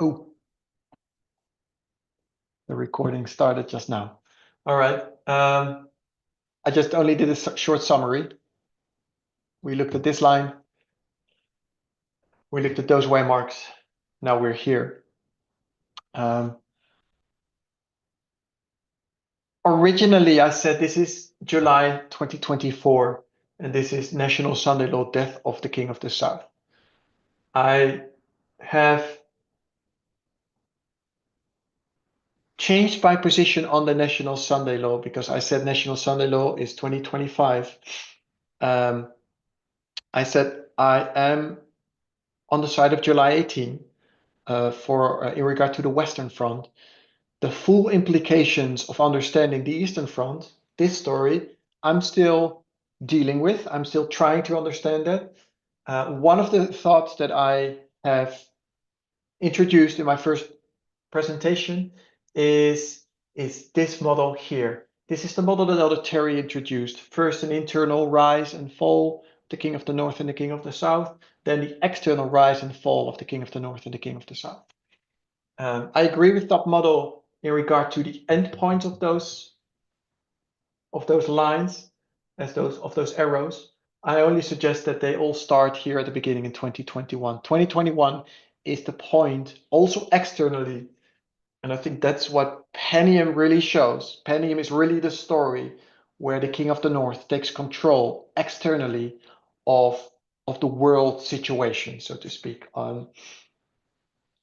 Oh, the recording started just now. All right. I just only did a short summary. We looked at this line. We looked at those waymarks. Now we're here. Originally, I said this is July 2024, and this is National Sunday Law, Death of the King of the South. I have changed my position on the National Sunday Law because I said National Sunday Law is 2025. I said I am on the side of July 18 in regard to the Western Front. The full implications of understanding the Eastern Front, this story, I'm still dealing with. I'm still trying to understand that. One of the thoughts that I have introduced in my first presentation is this model here. This is the model that Elder Terry introduced. First, an internal rise and fall, the King of the North and the King of the South. Then the external rise and fall of the King of the North and the King of the South. I agree with that model in regard to the endpoints of those lines, of those arrows. I only suggest that they all start here at the beginning in 2021. 2021 is the point, also externally, and I think that's what Penium really shows. Penium is really the story where the King of the North takes control externally of the world situation, so to speak.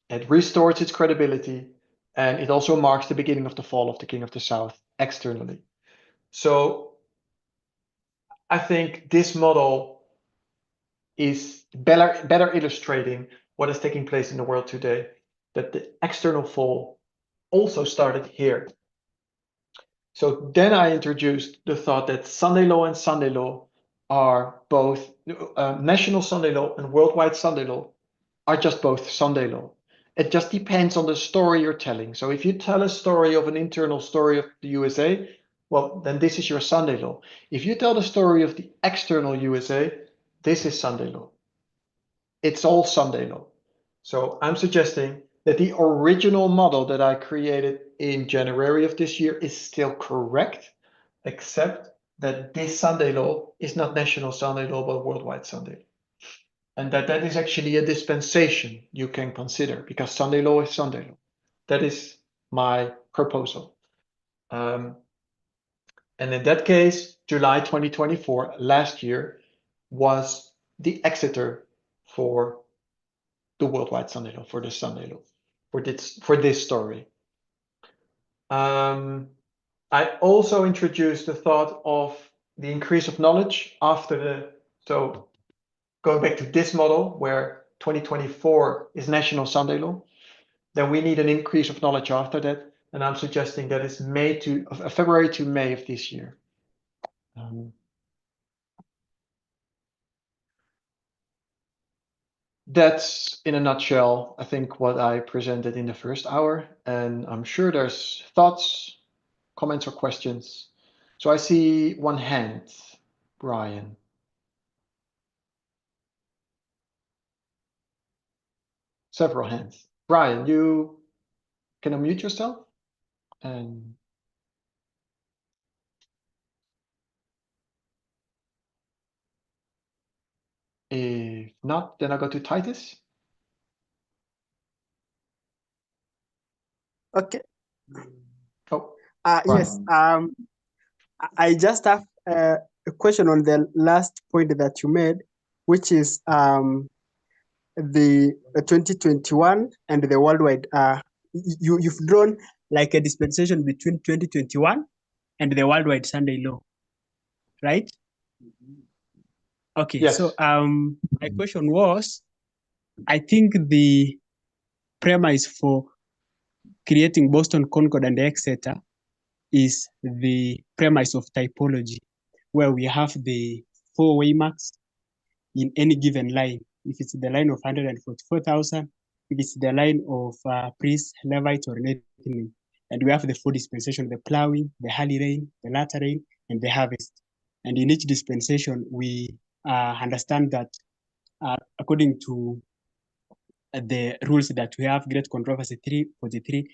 It restores its credibility, and it also marks the beginning of the fall of the King of the South externally. So I think this model is better illustrating what is taking place in the world today, that the external fall also started here. So then I introduced the thought that Sunday law and Sunday law are both national Sunday law and worldwide Sunday law are just both Sunday law. It just depends on the story you're telling. So if you tell a story of an internal story of the USA, well, then this is your Sunday law. If you tell the story of the external USA, this is Sunday law. It's all Sunday law. So I'm suggesting that the original model that I created in January of this year is still correct, except that this Sunday law is not national Sunday law, but worldwide Sunday law. And that is actually a dispensation you can consider because Sunday law is Sunday law. That is my proposal. And in that case, July 2024, last year, was the exeter for the worldwide Sunday law, for the Sunday law, for this story. I also introduced the thought of the increase of knowledge after so going back to this model where 2024 is National Sunday Law, then we need an increase of knowledge after that. And I'm suggesting that it's February to May of this year. That's in a nutshell, I think, what I presented in the first hour. And I'm sure there's thoughts, comments, or questions. So I see one hand, Brian. Several hands. Brian, you can unmute yourself. And if not, then I go to Titus. Okay. Oh, yes. I just have a question on the last point that you made, which is the 2021 and the worldwide. You've drawn like a dispensation between 2021 and the worldwide Sunday law, right? Okay. yes. So my question was, I think the premise for creating Boston Concord and Exeter is the premise of typology, where we have the four waymarks in any given line. If it's the line of 144,000, if it's the line of priest, Levite, or Nethinim. And we have the four dispensation, the plowing, the early rain, the latter rain, and the harvest. And in each dispensation, we understand that according to the rules that we have, Great Controversy 343,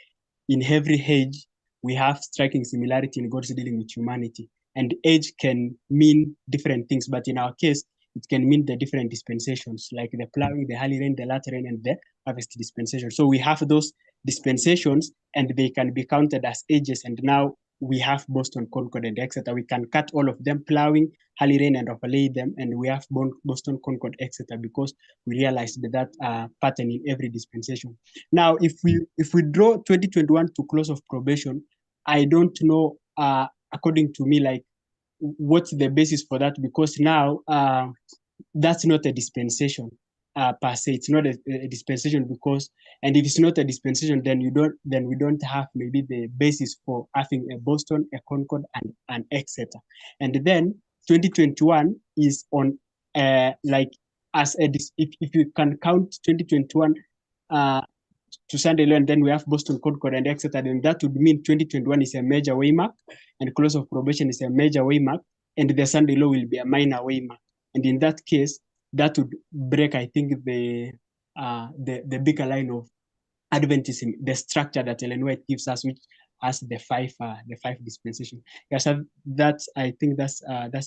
in every age, we have striking similarity in God's dealing with humanity. And age can mean different things, but in our case, it can mean the different dispensations, like the plowing, the early rain, the latter rain, and the harvest dispensation. So we have those dispensations, and they can be counted as ages. And now we have Boston, Concord, and Exeter. We can cut all of them, plowing, early rain, and overlay them, and we have Boston, Concord, Exeter, because we realized that pattern in every dispensation. Now, if we draw 2021 to close of probation, I don't know, according to me, like, what's the basis for that? Because now that's not a dispensation per se. It's not a dispensation because, and if it's not a dispensation, then we don't have maybe the basis for having a Boston, a Concord, and an Exeter. And then 2021 is on like as a if you can count 2021 to Sunday law, and then we have Boston, Concord, and Exeter, then that would mean 2021 is a major waymark, and close of probation is a major waymark, and the Sunday law will be a minor waymark. And in that case, that would break, I think, the bigger line of Adventism, the structure that Ellen White gives us, which has the five dispensation. Yeah, so that's, I think that's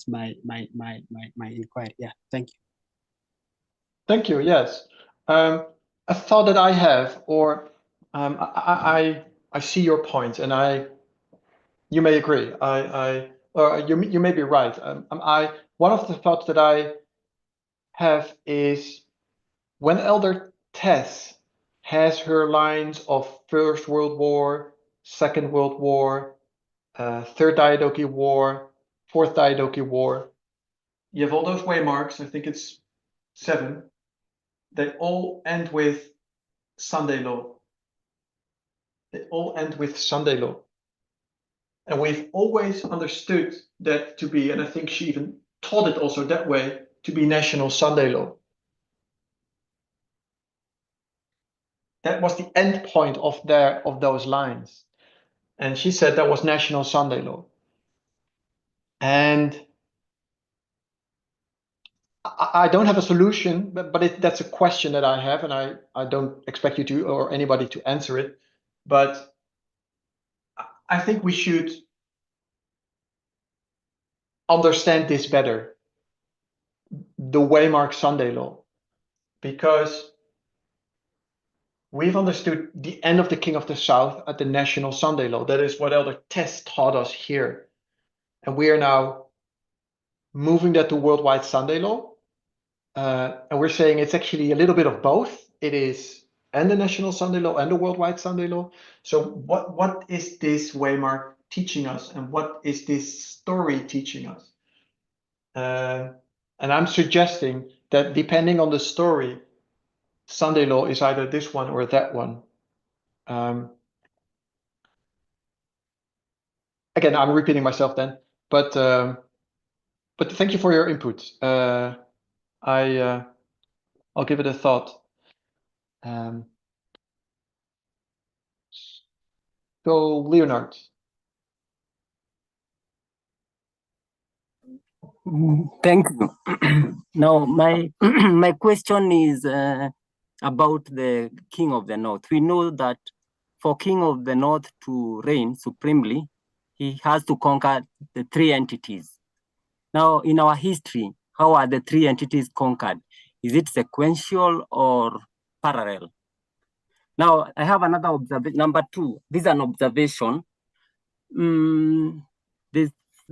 my inquiry. Yeah, thank you. Thank you. Yes. A thought that I have, or I see your point, and you may agree. Or you may be right. One of the thoughts that I have is when Elder Tess has her lines of First World War, Second World War, Third Diadochi War, Fourth Diadochi War. You have all those waymarks. I think it's 7. They all end with Sunday law. They all end with Sunday law. And we've always understood that to be, and I think she even taught it also that way, to be national Sunday law. That was the end point of those lines. And she said that was national Sunday law. And I don't have a solution, but that's a question that I have, and I don't expect you to or anybody to answer it. But I think we should understand this better, the waymark Sunday law, because we've understood the end of the King of the South at the national Sunday law. That is what Elder Tess taught us here. And we are now moving that to worldwide Sunday law. And we're saying it's actually a little bit of both. It is and the national Sunday law and the worldwide Sunday law. So what is this waymark teaching us, and what is this story teaching us? And I'm suggesting that depending on the story, Sunday law is either this one or that one. Again, I'm repeating myself then, but thank you for your input. I'll give it a thought. So Leonard. Thank you. Now, my my question is about the King of the North. We know that for King of the North to reign supremely, he has to conquer the 3 entities. Now, in our history, how are the 3 entities conquered? Is it sequential or parallel? Now, I have another observation. Number 2, this is an observation.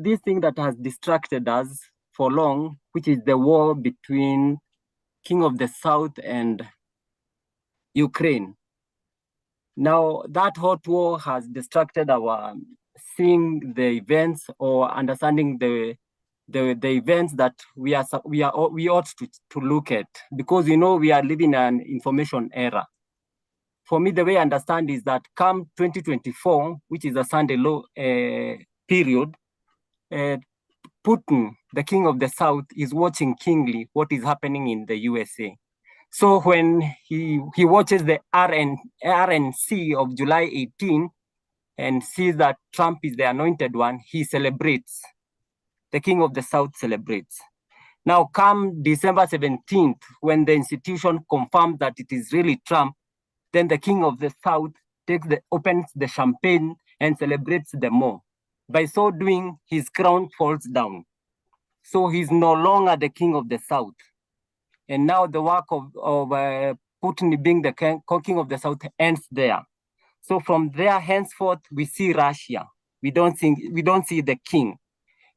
This thing that has distracted us for long, which is the war between King of the South and Ukraine. Now, that hot war has distracted our seeing the events or understanding the events that we ought to look at, because we are living in an information era. For me, the way I understand is that come 2024, which is a Sunday law period, Putin, the King of the South, is watching keenly what is happening in the USA. So when he watches the RNC of July 18 and sees that Trump is the anointed one, he celebrates. The King of the South celebrates. Now, come December 17th, when the institution confirms that it is really Trump, then the king of the South opens the champagne and celebrates the more. By so doing, his crown falls down. So he's no longer the king of the South. And now the work of Putin being the king of the South ends there. So from there henceforth, we see Russia. We don't see the king.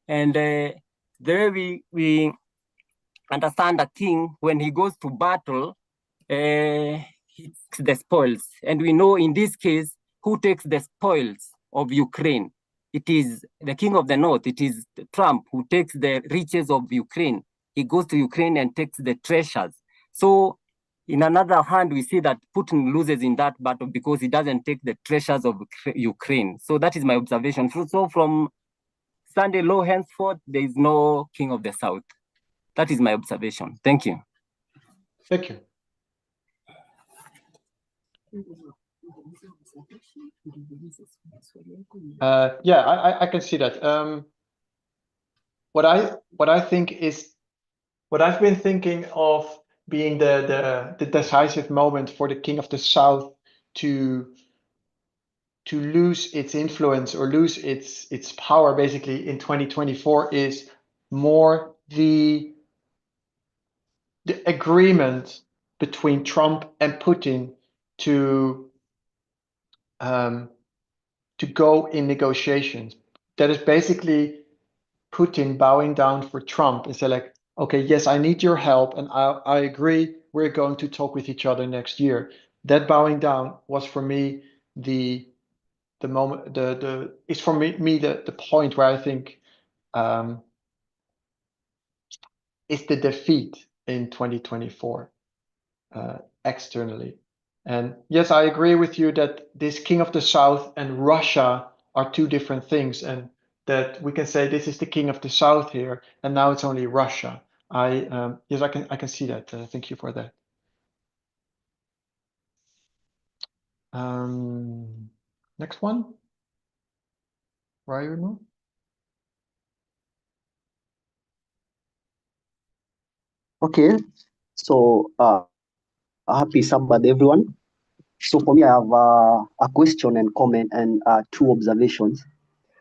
And the way we understand a king, when he goes to battle, he takes the spoils. And we know in this case, who takes the spoils of Ukraine? It is the king of the north. It is Trump who takes the riches of Ukraine. He goes to Ukraine and takes the treasures. So in another hand, we see that Putin loses in that battle because he doesn't take the treasures of Ukraine. So that is my observation. So from Sunday law henceforth, there is no king of the South. That is my observation. Thank you. Thank you. Yeah, I can see that. What I think is, what I've been thinking of being the decisive moment for the king of the South to lose its influence or lose its power basically in 2024 is more the agreement between Trump and Putin to go in negotiations. That is basically Putin bowing down for Trump and say like, okay, yes, I need your help, and I agree. We're going to talk with each other next year. That bowing down was for me the moment. It's for me the point where I think is the defeat in 2024 externally. And yes, I agree with you that this king of the South and Russia are two different things, and that we can say this is the king of the South here, and now it's only Russia. Yes, I can see that. Thank you for that. Next one, Ryan. Okay, so happy Sabbath, everyone. So for me, I have a question and comment and two observations.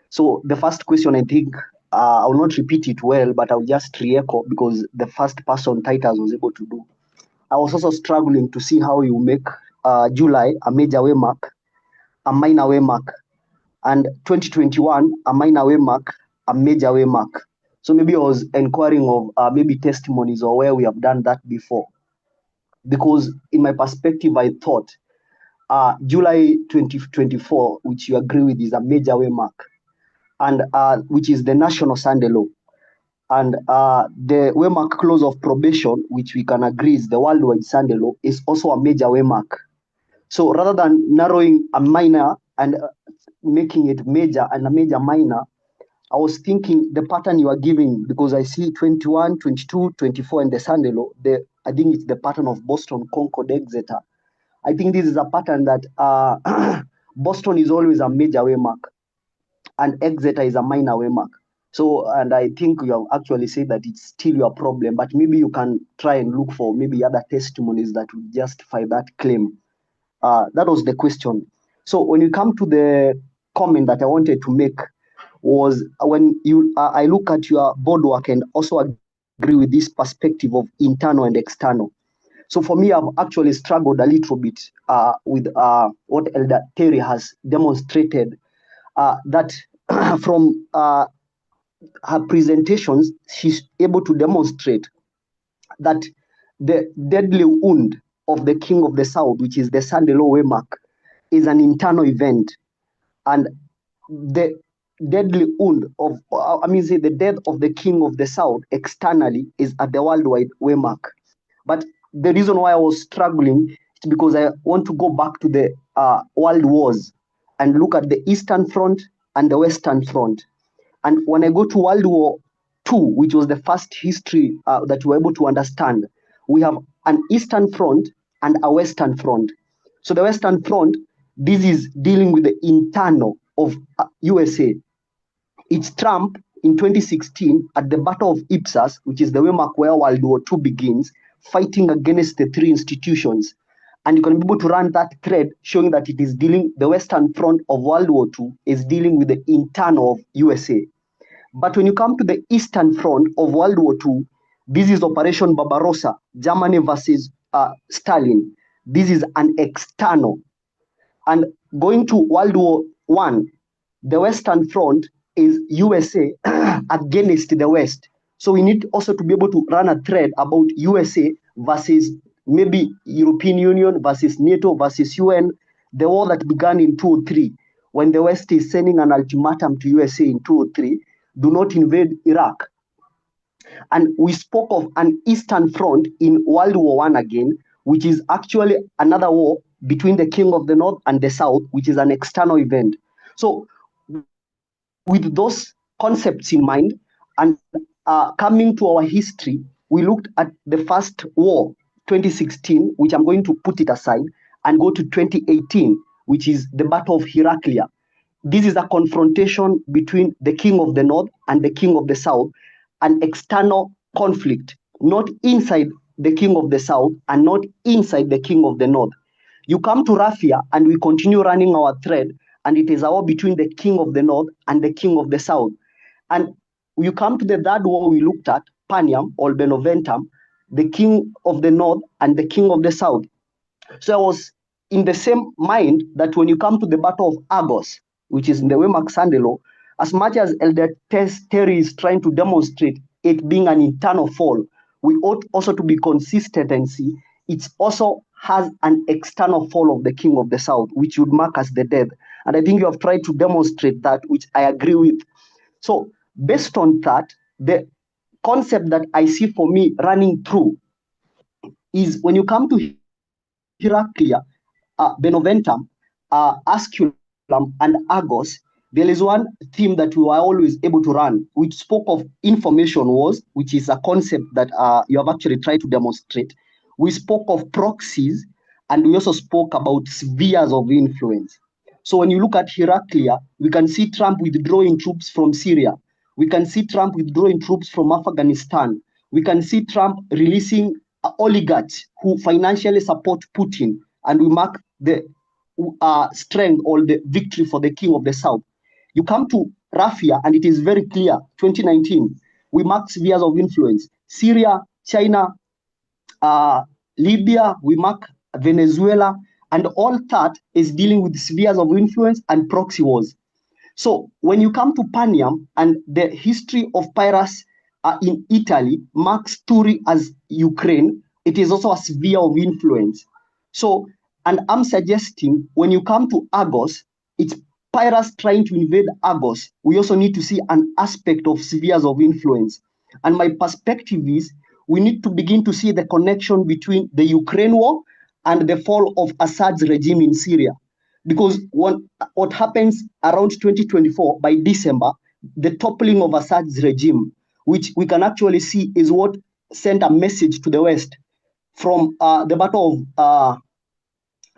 So the first question, I think I will not repeat it well, but I'll just re-echo because the first person Titus was able to do. I was also struggling to see how you make July a major waymark, a minor waymark, and 2021 a minor waymark, a major waymark. So maybe I was inquiring of maybe testimonies or where we have done that before. Because in my perspective, I thought July 2024, which you agree with, is a major waymark, and which is the national Sunday law. And the waymark clause of probation, which we can agree is the worldwide Sunday law, is also a major waymark. So rather than narrowing a minor and making it major and a major minor, I was thinking the pattern you are giving, because I see 21, 22, 24 in the Sunday law, I think it's the pattern of Boston, Concord, Exeter. I think this is a pattern that Boston is always a major waymark and Exeter is a minor waymark. So, and I think you have actually said that it's still your problem, but maybe you can try and look for maybe other testimonies that would justify that claim. That was the question. So when you come to the comment that I wanted to make was when I look at your board work and also agree with this perspective of internal and external. So for me, I've actually struggled a little bit with what Elder Terry has demonstrated, that from her presentations, she's able to demonstrate that the deadly wound of the King of the South, which is the Sunday law waymark, is an internal event. And the deadly wound of, the death of the King of the South externally is at the worldwide waymark. But the reason why I was struggling is because I want to go back to the world wars and look at the Eastern Front and the Western Front. And when I go to World War II, which was the first history that we were able to understand, we have an Eastern Front and a Western Front. So the Western Front, this is dealing with the internal of USA. It's Trump in 2016 at the Battle of Ipsas, which is the Wehrmacht where World War II begins, fighting against the three institutions. And you can be able to run that thread showing that it is dealing, the Western Front of World War II is dealing with the internal of USA. But when you come to the Eastern Front of World War II, this is Operation Barbarossa, Germany versus Stalin. This is an external. And going to World War I, the Western Front is USA against the West. So we need also to be able to run a thread about USA versus maybe European Union versus NATO versus UN, the war that began in 2003, when the West is sending an ultimatum to USA in 2003, do not invade Iraq. And we spoke of an Eastern Front in World War I again, which is actually another war between the King of the North and the South, which is an external event. So with those concepts in mind and coming to our history, we looked at the first war, 2016, which I'm going to put it aside, and go to 2018, which is the Battle of Heraclea. This is a confrontation between the King of the North and the King of the South, an external conflict, not inside the King of the South and not inside the King of the North. You come to Raffia and we continue running our thread, and it is a war between the King of the North and the King of the South. And you come to the third war we looked at, Panium or Beneventum, the King of the North and the King of the South. So I was in the same mind that when you come to the Battle of Argos, which is in the Wehrmacht-Sandelo, as much as Elder Terry is trying to demonstrate it being an internal fall, we ought also to be consistent and see it also has an external fall of the King of the South, which would mark as the death. And I think you have tried to demonstrate that, which I agree with. So based on that, the concept that I see for me running through is when you come to Heraclea, Beneventum, Asculum, and Argos, there is one theme that we were always able to run, which spoke of information wars, which is a concept that you have actually tried to demonstrate. We spoke of proxies, and we also spoke about spheres of influence. So when you look at Heraclea, we can see Trump withdrawing troops from Syria. We can see Trump withdrawing troops from Afghanistan. We can see Trump releasing oligarchs who financially support Putin, and we mark the strength or the victory for the King of the South. You come to Raffia, and it is very clear, 2019, we mark spheres of influence. Syria, China, Libya, we mark Venezuela, and all that is dealing with spheres of influence and proxy wars. So when you come to Panium and the history of Pyrrhus in Italy marks Turi as Ukraine, it is also a sphere of influence. So, and I'm suggesting when you come to Argos, it's Pyrrhus trying to invade Argos. We also need to see an aspect of spheres of influence. And my perspective is we need to begin to see the connection between the Ukraine war and the fall of Assad's regime in Syria. Because what happens around 2024, by December, the toppling of Assad's regime, which we can actually see is what sent a message to the West from the battle of,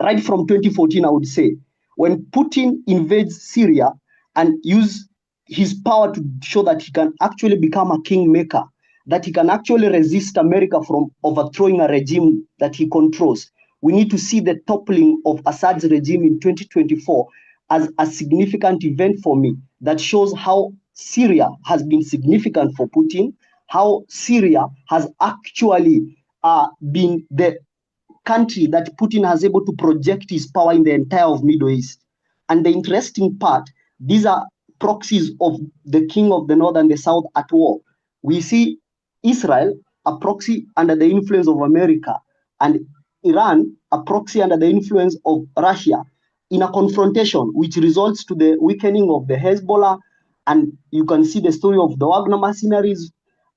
right from 2014, I would say, when Putin invades Syria and use his power to show that he can actually become a kingmaker, that he can actually resist America from overthrowing a regime that he controls. We need to see the toppling of Assad's regime in 2024 as a significant event for me that shows how Syria has been significant for Putin, how Syria has actually been the country that Putin has able to project his power in the entire of Middle East. And the interesting part, these are proxies of the King of the North and the South at war. We see Israel, a proxy under the influence of America, and Iran, a proxy under the influence of Russia, in a confrontation which results to the weakening of the Hezbollah. And you can see the story of the Wagner mercenaries.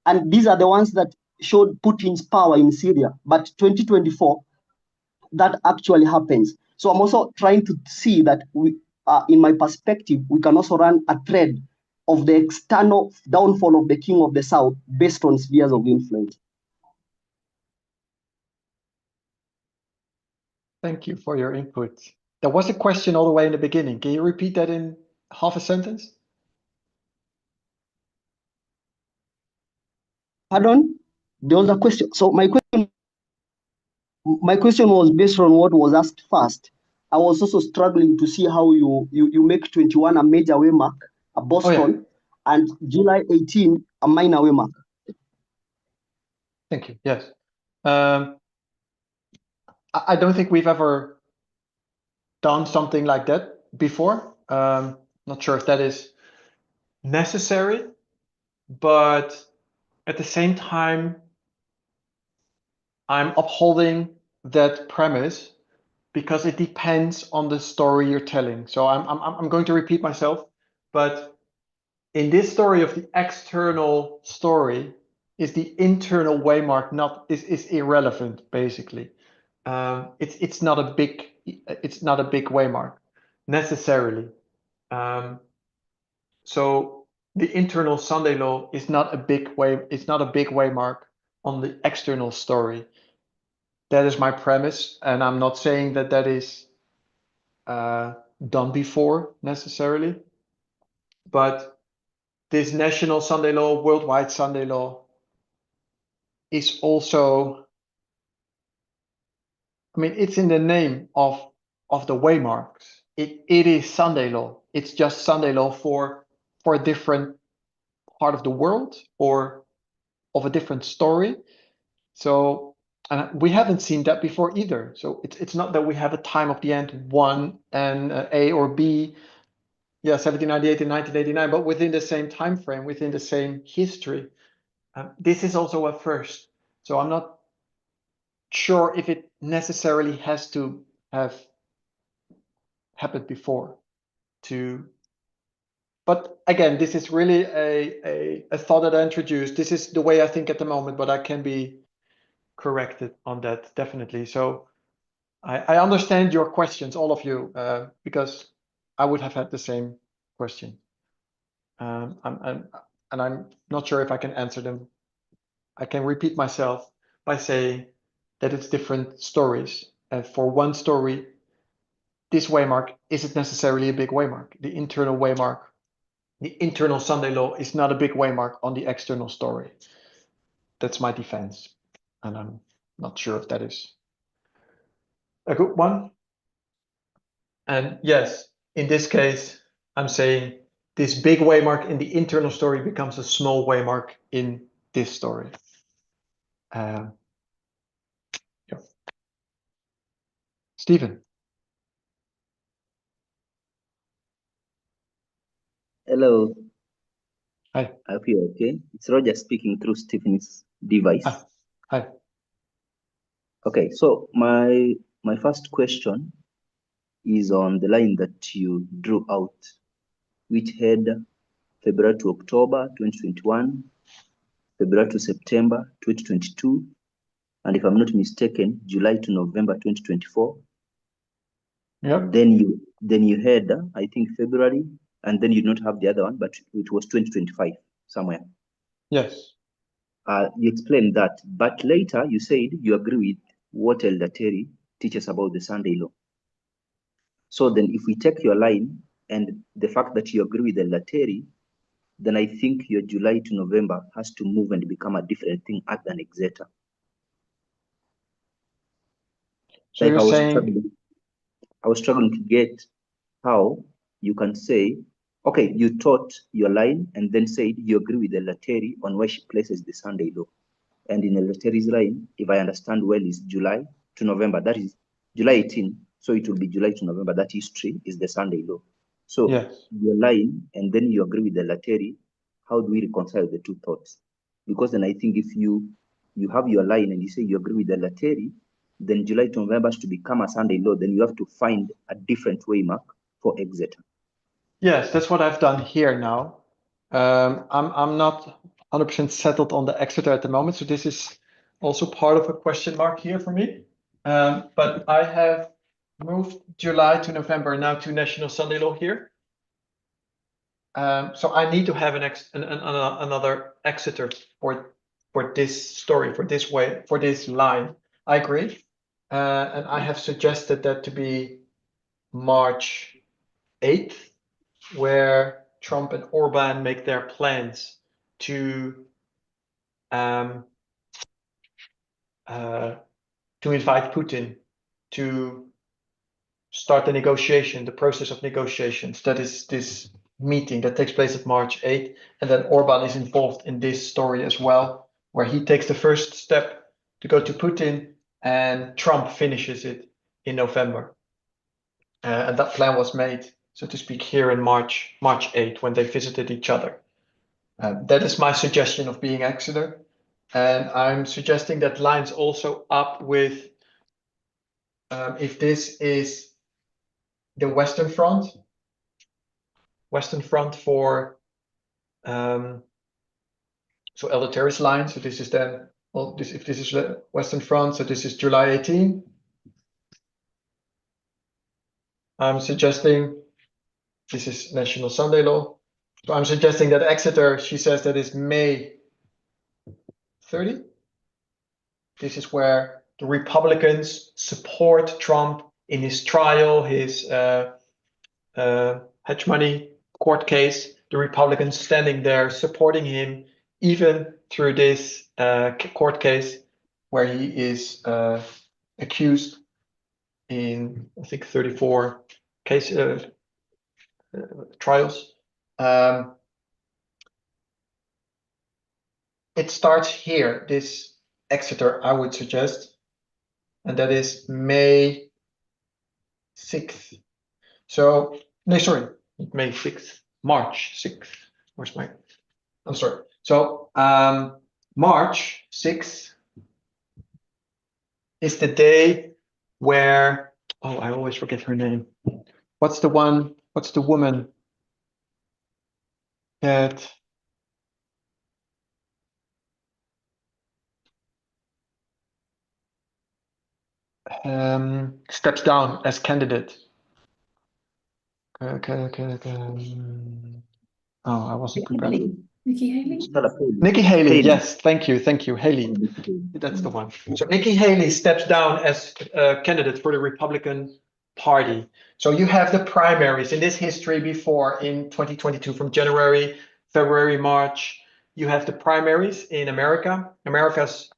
And these are the ones that showed Putin's power in Syria. But 2024, that actually happens. So I'm also trying to see that we, in my perspective, we can also run a thread of the external downfall of the King of the South based on spheres of influence. Thank you for your input. There was a question all the way in the beginning. Can you repeat that in half a sentence? Pardon? There was a question. So my question was based on what was asked first. I was also struggling to see how you make 21 a major waymark, a Boston, and July 18 a minor waymark. Thank you. Yes. I don't think we've ever done something like that before. Not sure if that is necessary, but at the same time, I'm upholding that premise because it depends on the story you're telling. So I'm going to repeat myself, but in this story of the external story, is the internal waymark not is irrelevant basically. It's not a big waymark necessarily. So the internal Sunday law is not a big waymark on the external story. That is my premise, and I'm not saying that that is done before necessarily, but this national Sunday law, worldwide Sunday law, is also, I mean, it's in the name of the waymarks. It is Sunday law. It's just Sunday law for a different part of the world or of a different story. So, and we haven't seen that before either. So it's not that we have a time of the end 1 and A or B, 1798 and 1989, but within the same time frame, within the same history. This is also a first. So I'm not sure if it necessarily has to have happened before but again, this is really a thought that I introduced. This is the way I think at the moment, but I can be corrected on that definitely. So I understand your questions, all of you, because I would have had the same question. And I'm not sure if I can answer them. I can repeat myself by saying that it's different stories. And for one story, this waymark isn't necessarily a big waymark. The internal waymark, the internal Sunday law is not a big waymark on the external story. That's my defense. And I'm not sure if that is a good one. And yes, in this case, I'm saying this big waymark in the internal story becomes a small waymark in this story. Yeah. Stephen. Hello. Hi. I hope you're okay. It's Roger speaking through Stephen's device. Hi. Okay, so my first question is on the line that you drew out, which had February to October 2021, February to September 2022, and if I'm not mistaken, July to November 2024. Yep. Then you had, I think, February, and then you don't have the other one, but it was 2025 somewhere. Yes. You explained that, but later you said you agree with what Elder Terry teaches about the Sunday law. So then if we take your line and the fact that you agree with Elder Terry, then I think your July to November has to move and become a different thing other than Exeter. So like you're I was struggling to get how you can say, okay, you taught your line and then said you agree with Elder Terry on where she places the Sunday law. And in Elder Terry's line, if I understand well, is July to November. That is July 18. So it will be July to November. That history is the Sunday law. So yes. your line, and then you agree with Elder Terry. How do we reconcile the two thoughts? Because then I think if you have your line and you say you agree with Elder Terry, then July to November has to become a Sunday law. Then you have to find a different waymark for Exeter. Yes, that's what I've done here now. I'm not 100% settled on the Exeter at the moment, so this is also part of a question mark here for me. But I have moved July to November now to National Sunday Law here. So I need to have another Exeter for this story, for this line. I agree, and I have suggested that to be March 8th. Where Trump and Orban make their plans to to invite Putin to start the negotiation, the process of negotiations. That is this meeting that takes place at March 8th. And then Orban is involved in this story as well, where he takes the first step to go to Putin and Trump finishes it in November. And that plan was made, so to speak, here in March 8th, when they visited each other. That is my suggestion of being Exeter. And I'm suggesting that lines also up with if this is the Western Front for so Elder Terrace line. So this is then, well, if this is the Western Front, so this is July 18. I'm suggesting this is National Sunday Law. So I'm suggesting that Exeter, she says that is May 30. This is where the Republicans support Trump in his trial, his hedge money court case. The Republicans standing there supporting him, even through this court case where he is accused in, I think, 34 case trials. It starts here, this Exeter, I would suggest, and that is May 6th. So, no, sorry, May 6th, March 6th. Where's my, I'm sorry. So, March 6th is the day where, oh, I always forget her name. What's the woman that steps down as candidate? Oh, I wasn't prepared. Nikki Haley? Nikki Haley, yes, thank you, Haley. That's the one. So Nikki Haley steps down as a candidate for the Republican Party. So you have the primaries in this history before in 2022 from January, February, March. You have the primaries in America. Americans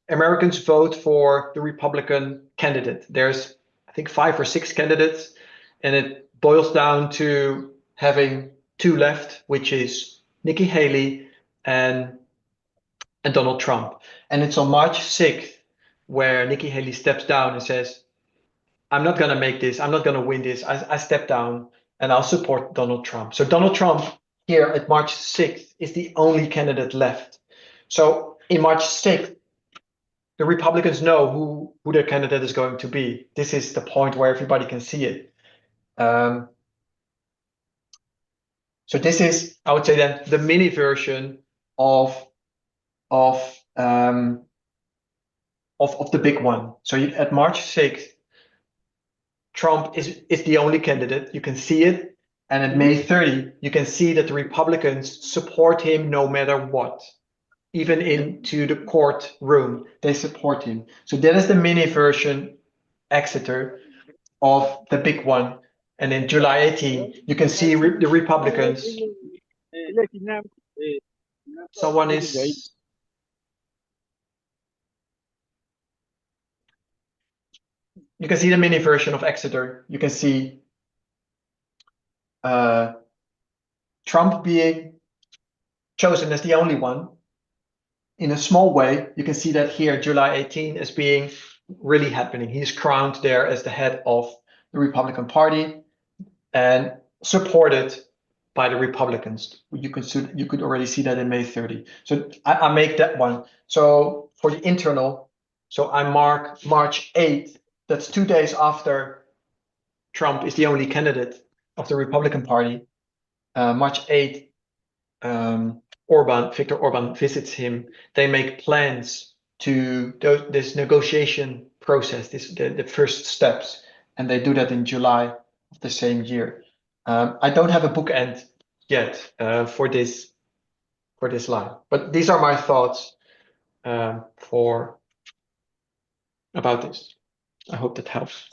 vote for the Republican candidate. There's, I think, 5 or 6 candidates, and it boils down to having 2 left, which is Nikki Haley and Donald Trump. And it's on March 6th where Nikki Haley steps down and says, I'm not going to make this. I'm not going to win this. I step down and I'll support Donald Trump. So Donald Trump here at March 6th is the only candidate left. So in March 6th, the Republicans know who their candidate is going to be. This is the point where everybody can see it. So this is, I would say, then the mini version of the big one. So at March 6th, Trump is the only candidate. You can see it. And at May 30, you can see that the Republicans support him no matter what. Even into the courtroom, they support him. So that is the mini version, Exeter, of the big one. And in July 18, you can see the Republicans. Someone is. You can see the mini version of Exeter. You can see Trump being chosen as the only one. In a small way, you can see that here, July 18 as being really happening. He's crowned there as the head of the Republican Party and supported by the Republicans. You could already see that in May 30. So I make that one. So for the internal, so I mark March 8th. That's 2 days after Trump is the only candidate of the Republican Party. March 8th, Victor Orban visits him. They make plans to this negotiation process, the first steps, and they do that in July of the same year. I don't have a bookend yet for this line, but these are my thoughts about this. I hope that helps.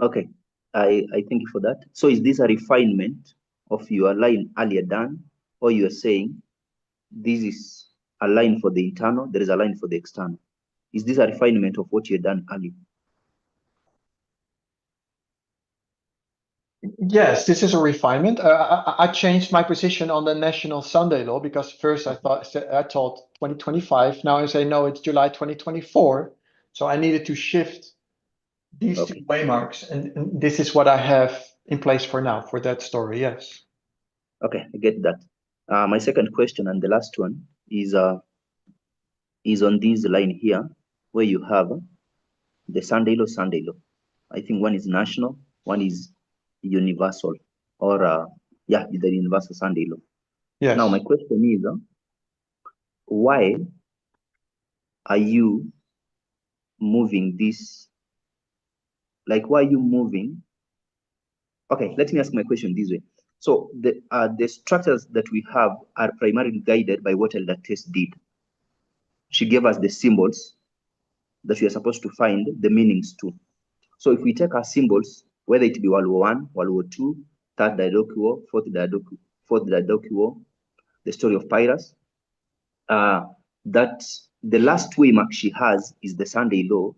Okay, I thank you for that. So is this a refinement of your line earlier done, or you are saying this is a line for the internal, there is a line for the external. Is this a refinement of what you had done earlier? Yes, this is a refinement. I changed my position on the National Sunday Law because first I thought 2025. Now I say no, it's July 2024. So I needed to shift these Okay. two waymarks, and this is what I have in place for now for that story. Yes. Okay, I get that. My second question and the last one is on this line here, where you have the Sunday Law, Sunday Law. I think one is national, one is universal, or yeah, the universal Sunday Law. Yes. Now my question is, why are you moving this? Like, why are you moving? Okay, let me ask my question this way. So the structures that we have are primarily guided by what Elder Tess did. She gave us the symbols that we are supposed to find the meanings to. So if we take our symbols, whether it be World War I, World War II, Third Diadochi War, Fourth Diadochi War, the story of Pyrrhus, that the last waymark she has is the Sunday Law,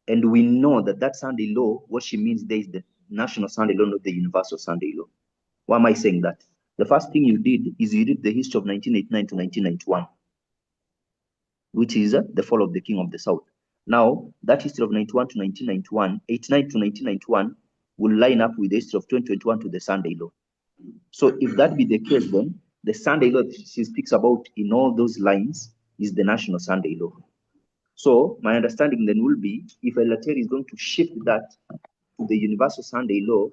and we know that that Sunday Law, what she means there is the national Sunday Law, not the universal Sunday Law. Why am I saying that? The first thing you did is you did the history of 1989 to 1991, which is the fall of the King of the South. Now, that history of 91 to 1991, 89 to 1991 will line up with the history of 2021 to the Sunday Law. So if that be the case, then the Sunday Law that she speaks about in all those lines is the national Sunday Law. So my understanding then will be, if a latter is going to shift that to the universal Sunday Law,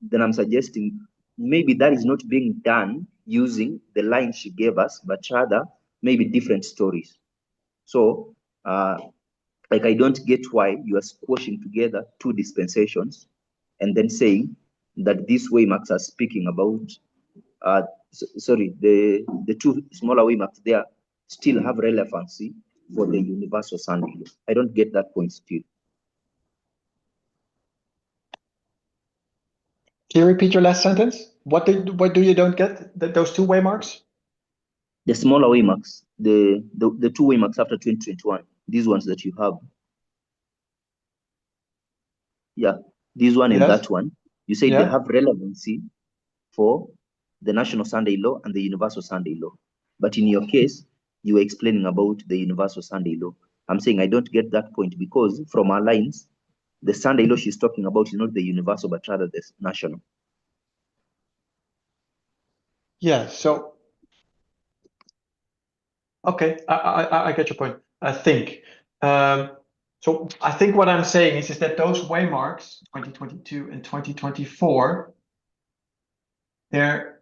then I'm suggesting maybe that is not being done using the line she gave us, but rather maybe different stories. So, like, I don't get why you are squashing together two dispensations and then saying that these waymarks are speaking about, sorry, the two smaller waymarks there still have relevancy for the universal Sunday Law. I don't get that point still. Can you repeat your last sentence? What do you don't get? Those two waymarks? The smaller waymarks, the two waymarks after 2021, these ones that you have. Yeah, this one and Yes. that one. You say they have relevancy for the national Sunday Law and the universal Sunday Law. But in your case, you were explaining about the universal Sunday Law. I'm saying I don't get that point because from our lines, the Sunday Law she's talking about is not the universal, but rather the national. Yeah, so okay, I get your point. I think so. I think what I'm saying is that those waymarks 2022 and 2024, they're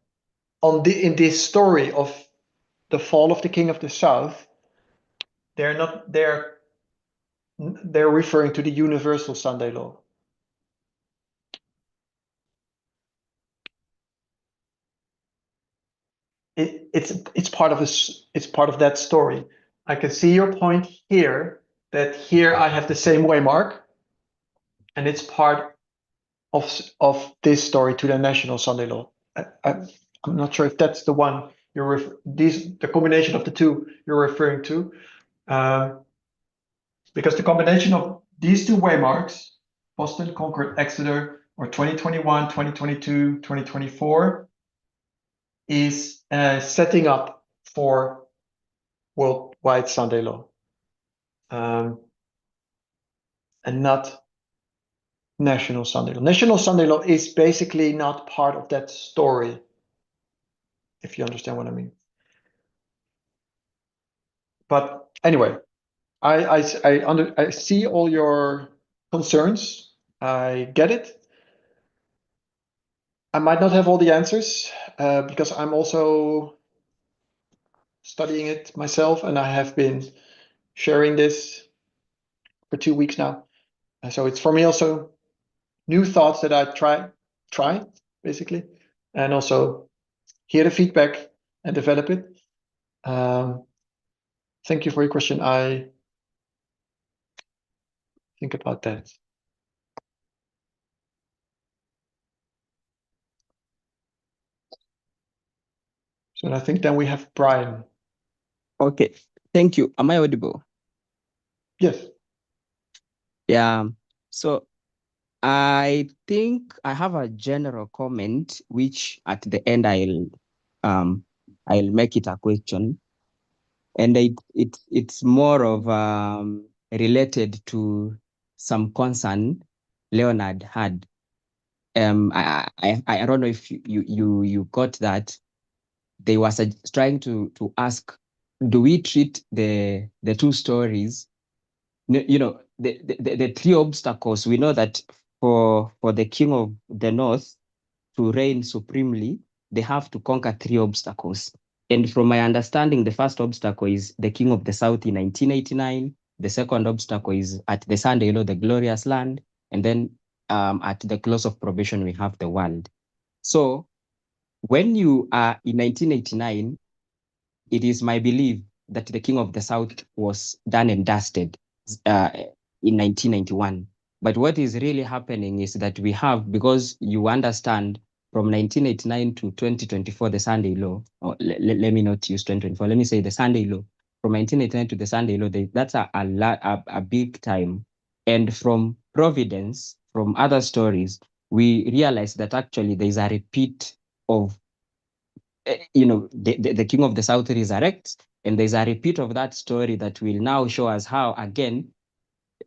in this story of the fall of the King of the South. They're referring to the universal Sunday Law. It's part of it's part of that story. I can see your point here, that here I have the same waymark, and it's part of this story to the national Sunday Law. I'm not sure if that's the one the combination of the two you're referring to, because the combination of these two waymarks, Boston, Concord, Exeter, or 2021, 2022, 2024, is setting up for worldwide Sunday Law, and not national Sunday Law. National Sunday Law is basically not part of that story, if you understand what I mean. But anyway, I see all your concerns. I get it. I might not have all the answers because I'm also studying it myself, and I have been sharing this for 2 weeks now. So it's for me also new thoughts that I try basically, and also hear the feedback and develop it. Thank you for your question. I think about that. So I think then we have Brian. Okay, thank you. Am I audible? Yes. Yeah. So I think I have a general comment, which at the end I'll make it a question, and it's more of related to some concern Leonard had. I don't know if you got that. They were trying to ask, do we treat the two stories? The three obstacles. We know that for the king of the north to reign supremely, they have to conquer three obstacles. And from my understanding, the first obstacle is the king of the south in 1989. The second obstacle is at the Sunday Law, the glorious land. And then at the close of probation, we have the world. So when you are in 1989, it is my belief that the king of the south was done and dusted in 1991. But what is really happening is that we have, because you understand, from 1989 to 2024, the Sunday Law, or let me not use 2024, let me say the Sunday Law, from 1989 to the Sunday Law, that's a big time. And from Providence, from other stories, we realize that actually there is a repeat of the king of the south resurrects, and there's a repeat of that story that will now show us how again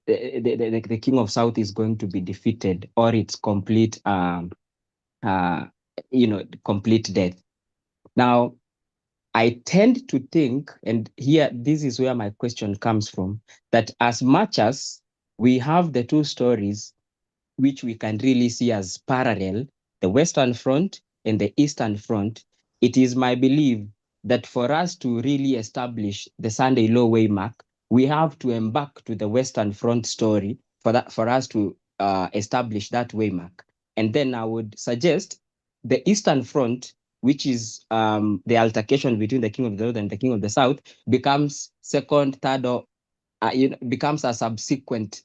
the king of south is going to be defeated, or its complete complete death. Now I tend to think, and here this is where my question comes from, that as much as we have the two stories which we can really see as parallel, the Western Front and the Eastern Front, it is my belief that for us to really establish the Sunday Law waymark, we have to embark to the Western Front story for us to establish that waymark. And then I would suggest the Eastern Front, which is the altercation between the King of the North and the King of the South, becomes second, third, or becomes a subsequent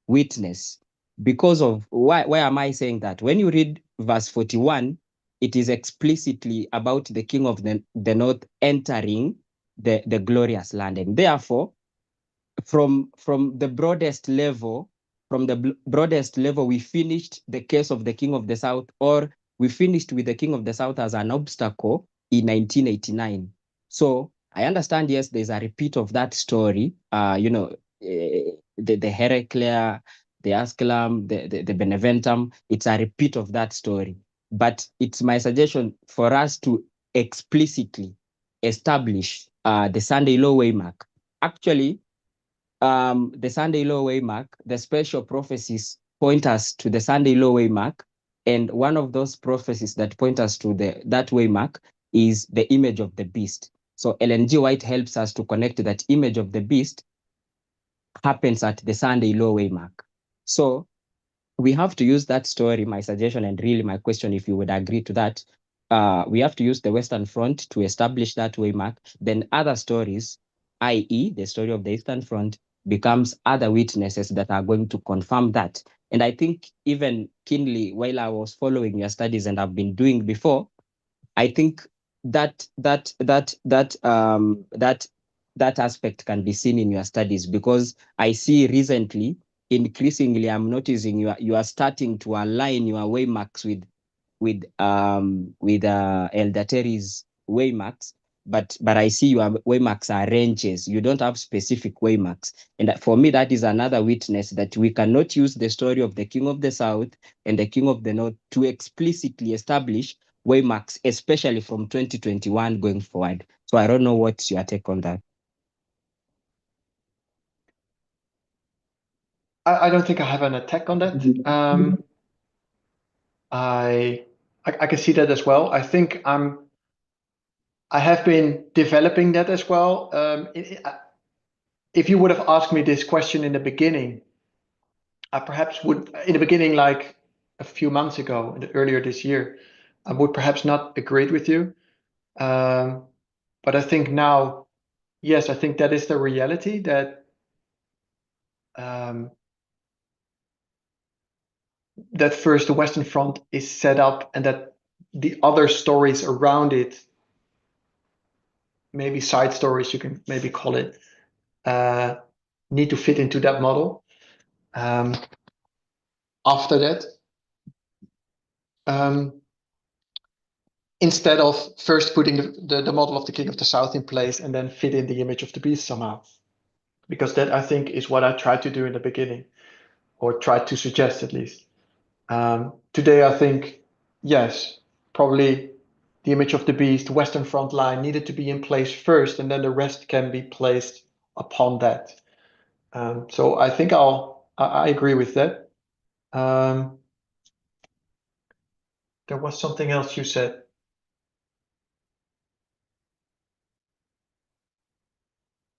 witness. Because of why am I saying that? When you read verse 41, it is explicitly about the king of the north entering the glorious land. And therefore, from the broadest level, we finished the case of the king of the south, or we finished with the king of the south as an obstacle in 1989. So I understand, yes, there's a repeat of that story. The Heraclea, the Ascalon, the Beneventum, it's a repeat of that story. But it's my suggestion for us to explicitly establish the Sunday Law waymark. Actually, the Sunday Law waymark, the special prophecies point us to the Sunday Law waymark, and one of those prophecies that point us to that waymark is the image of the beast. So Ellen G. White helps us to connect that image of the beast happens at the Sunday Law waymark. So we have to use that story, my suggestion, and really my question, if you would agree to that, we have to use the Western Front to establish that waymark. Then other stories, i.e. the story of the Eastern Front, becomes other witnesses that are going to confirm that. And I think even keenly, while I was following your studies and I've been doing before, I think that aspect can be seen in your studies, because I see recently, increasingly, I'm noticing you are starting to align your waymarks with Elder Terry's waymarks, but I see your waymarks are ranges. You don't have specific waymarks, and for me, that is another witness that we cannot use the story of the King of the South and the King of the North to explicitly establish waymarks, especially from 2021 going forward. So I don't know what's your take on that. I don't think I have an attack on that. I can see that as well. I think I have been developing that as well. If you would have asked me this question in the beginning, I perhaps would, in the beginning, like a few months ago, earlier this year, I would perhaps not agreed with you. But I think now, yes, I think that is the reality, that that first the Western Front is set up, and that the other stories around it maybe side stories, you can maybe call it, need to fit into that model. After that, instead of first putting the model of the King of the South in place and then fit in the image of the beast somehow. Because that, I think, is what I tried to do in the beginning, or tried to suggest at least. Today, I think, yes, probably the image of the beast, Western front line, needed to be in place first, and then the rest can be placed upon that. So I think I agree with that. There was something else you said.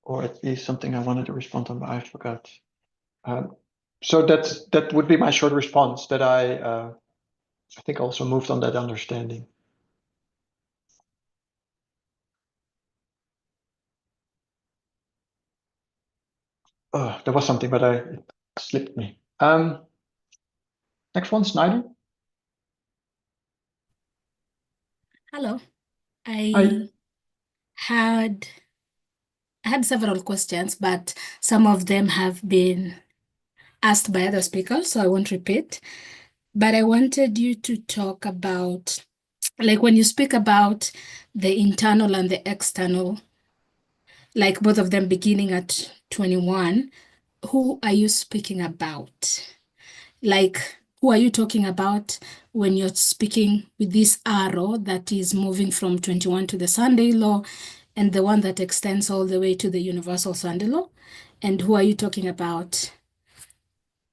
Or at least something I wanted to respond on, but I forgot. So that would be my short response, that I think also moved on that understanding. There was something, but it slipped me. Next one, Snyder. Hello. Hi. I had several questions, but some of them have been asked by other speakers, so I won't repeat. But I wanted you to talk about, like, when you speak about the internal and the external, like both of them beginning at 21, who are you speaking about? Like, who are you talking about when you're speaking with this arrow that is moving from 21 to the Sunday law and the one that extends all the way to the universal Sunday law? And who are you talking about?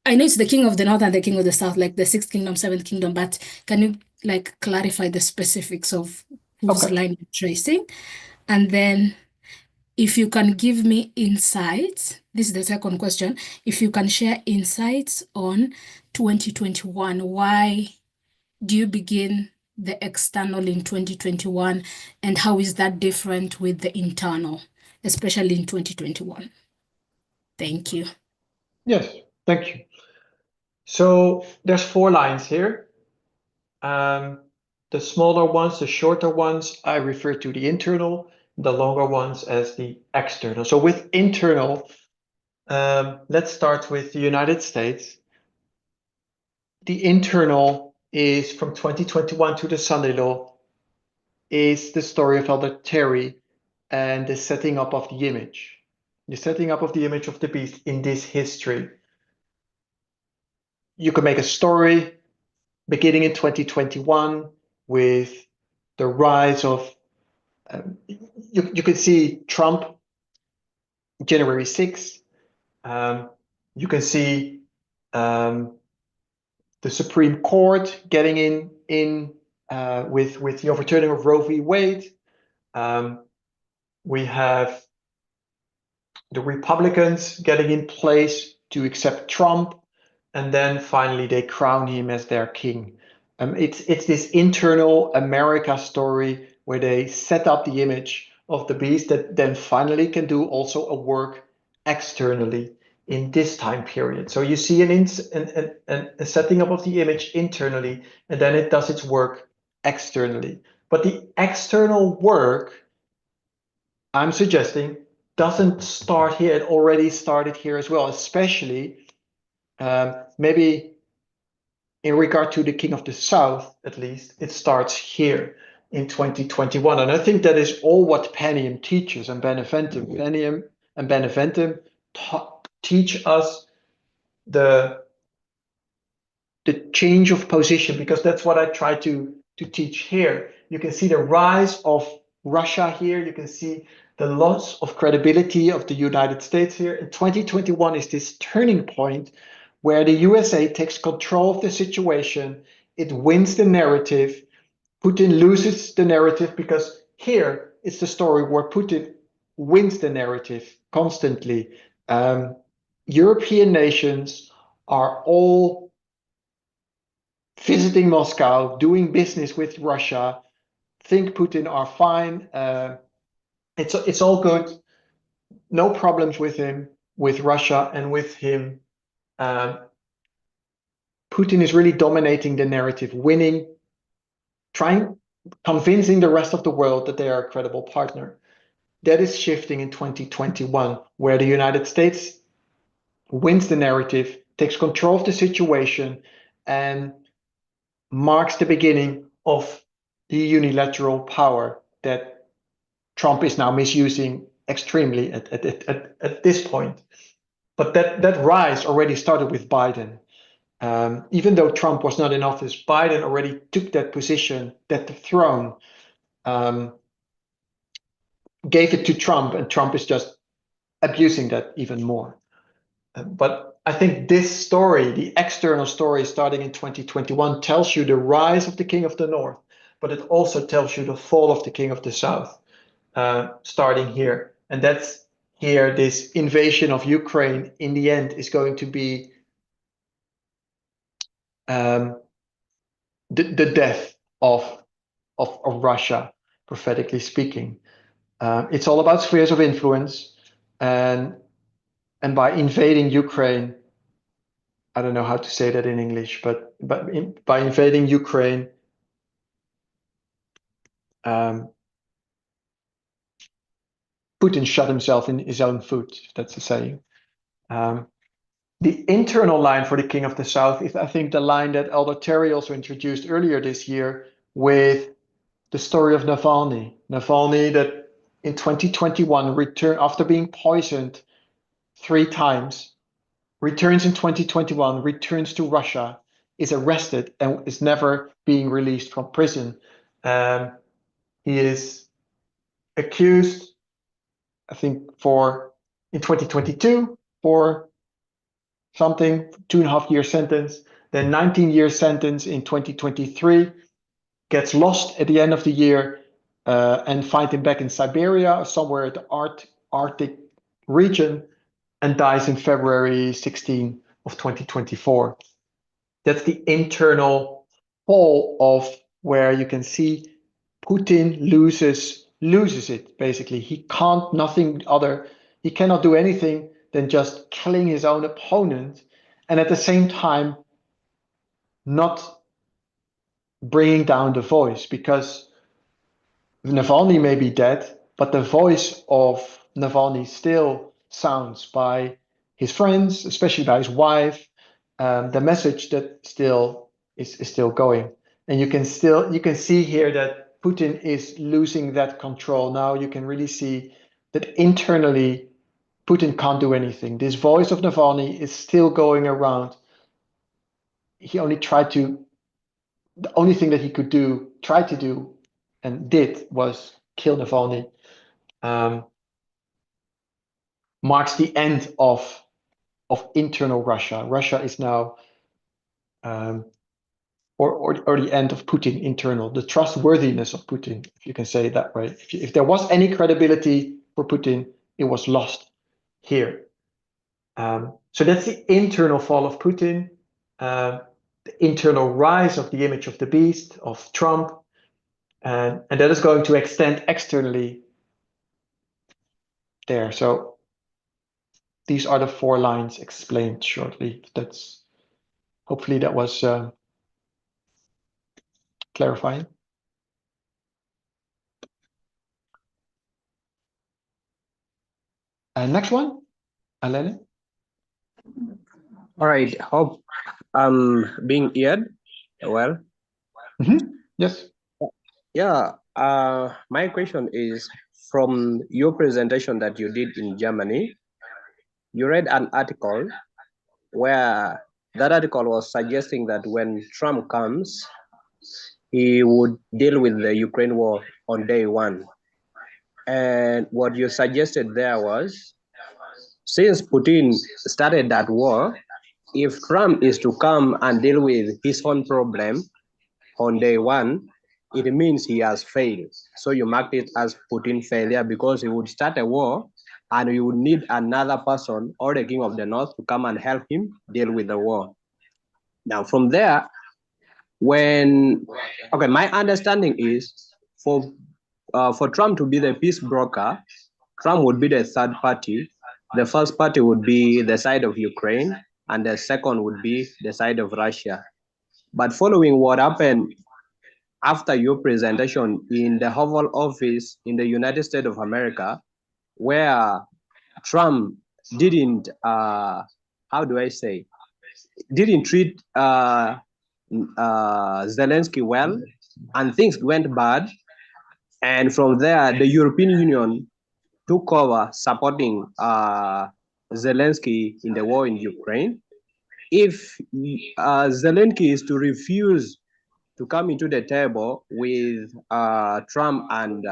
I know it's the king of the north and the king of the south, like the sixth kingdom, seventh kingdom, but can you like clarify the specifics of whose line you're tracing? And then if you can give me insights, this is the second question. If you can share insights on 2021, why do you begin the external in 2021 and how is that different with the internal, especially in 2021? Thank you. Yes, thank you. So there's 4 lines here. The smaller ones, the shorter ones, I refer to the internal, the longer ones as the external. So with internal, let's start with the United States. The internal is from 2021 to the Sunday law, is the story of Elder Terry and the setting up of the image. The setting up of the image of the beast in this history. You can make a story beginning in 2021 with the rise of, you can see Trump, January 6th. You can see the Supreme Court getting in with the overturning of Roe v. Wade. We have the Republicans getting in place to accept Trump, and then finally they crown him as their king. It's this internal America story where they set up the image of the beast that then finally can do also a work externally in this time period. So you see a setting up of the image internally, and then it does its work externally. But the external work, I'm suggesting, doesn't start here. It already started here as well, especially maybe in regard to the King of the South, at least, it starts here in 2021. And I think that is all what Penium teaches and Beneventum. Penium and Beneventum teach us the change of position, because that's what I try to teach here. You can see the rise of Russia here. You can see the loss of credibility of the United States here. And 2021 is this turning point where the USA takes control of the situation. It wins the narrative. Putin loses the narrative, because here it's the story where Putin wins the narrative constantly. European nations are all visiting Moscow, doing business with Russia, think Putin are fine. It's all good. No problems with him, with Russia, and with him. Putin is really dominating the narrative, winning, convincing the rest of the world that they are a credible partner. that is shifting in 2021, where the United States wins the narrative, takes control of the situation, and marks the beginning of the unilateral power that Trump is now misusing extremely at this point. But that rise already started with Biden. Even though Trump was not in office, Biden already took that position, that throne, gave it to Trump, and Trump is just abusing that even more. But I think this story, the external story starting in 2021, tells you the rise of the King of the North, but it also tells you the fall of the King of the South, starting here. And that's here, this invasion of Ukraine in the end is going to be the death of Russia, prophetically speaking. It's all about spheres of influence, and by invading Ukraine, I don't know how to say that in English, but by invading Ukraine, Putin shot himself in his own foot, if that's a saying. The internal line for the King of the South is, I think, the line that Elder Terry also introduced earlier this year with the story of Navalny. Navalny, that in 2021 returned after being poisoned 3 times, returns in 2021, returns to Russia, is arrested, and is never being released from prison. He is accused, I think, in 2022 for something, 2.5-year sentence, then 19-year sentence in 2023, gets lost at the end of the year, and find him back in Siberia, somewhere at the Arctic region, and dies in February 16 of 2024. That's the internal fall of where you can see Putin loses it, basically. He cannot do anything than just killing his own opponent, and at the same time not bringing down the voice, because Navalny may be dead, but the voice of Navalny still sounds by his friends, especially by his wife. The message that still is still going, and you can see here that Putin is losing that control. Now you can really see that internally Putin can't do anything. This voice of Navalny is still going around. The only thing that he could do, try to do, and did, was kill Navalny. Marks the end of internal Russia. Russia is now, or the end of Putin internal, the trustworthiness of Putin, if you can say it that way. If there was any credibility for Putin, it was lost here. So that's the internal fall of Putin, the internal rise of the image of the beast, of Trump, and that is going to extend externally there. So these are the 4 lines explained shortly. Hopefully that was clarifying. Next one, Alene. All right, hope I'm being heard well. Yes. Yeah, my question is, from your presentation that you did in Germany, you read an article where that article was suggesting that when Trump comes, he would deal with the Ukraine war on day 1. And what you suggested there was, since Putin started that war, if Trump is to come and deal with his own problem on day 1, it means he has failed. So you marked it as Putin failure, because he would start a war and you would need another person or the King of the North to come and help him deal with the war. Now from there, my understanding is for Trump to be the peace broker, Trump would be the third party. The first party would be the side of Ukraine, and the second would be the side of Russia. But following what happened after your presentation in the Oval Office in the United States of America, where Trump didn't, how do I say, didn't treat Zelensky well, and things went bad. And from there, the European Union took over supporting Zelensky in the war in Ukraine. If Zelensky is to refuse to come into the table with Trump and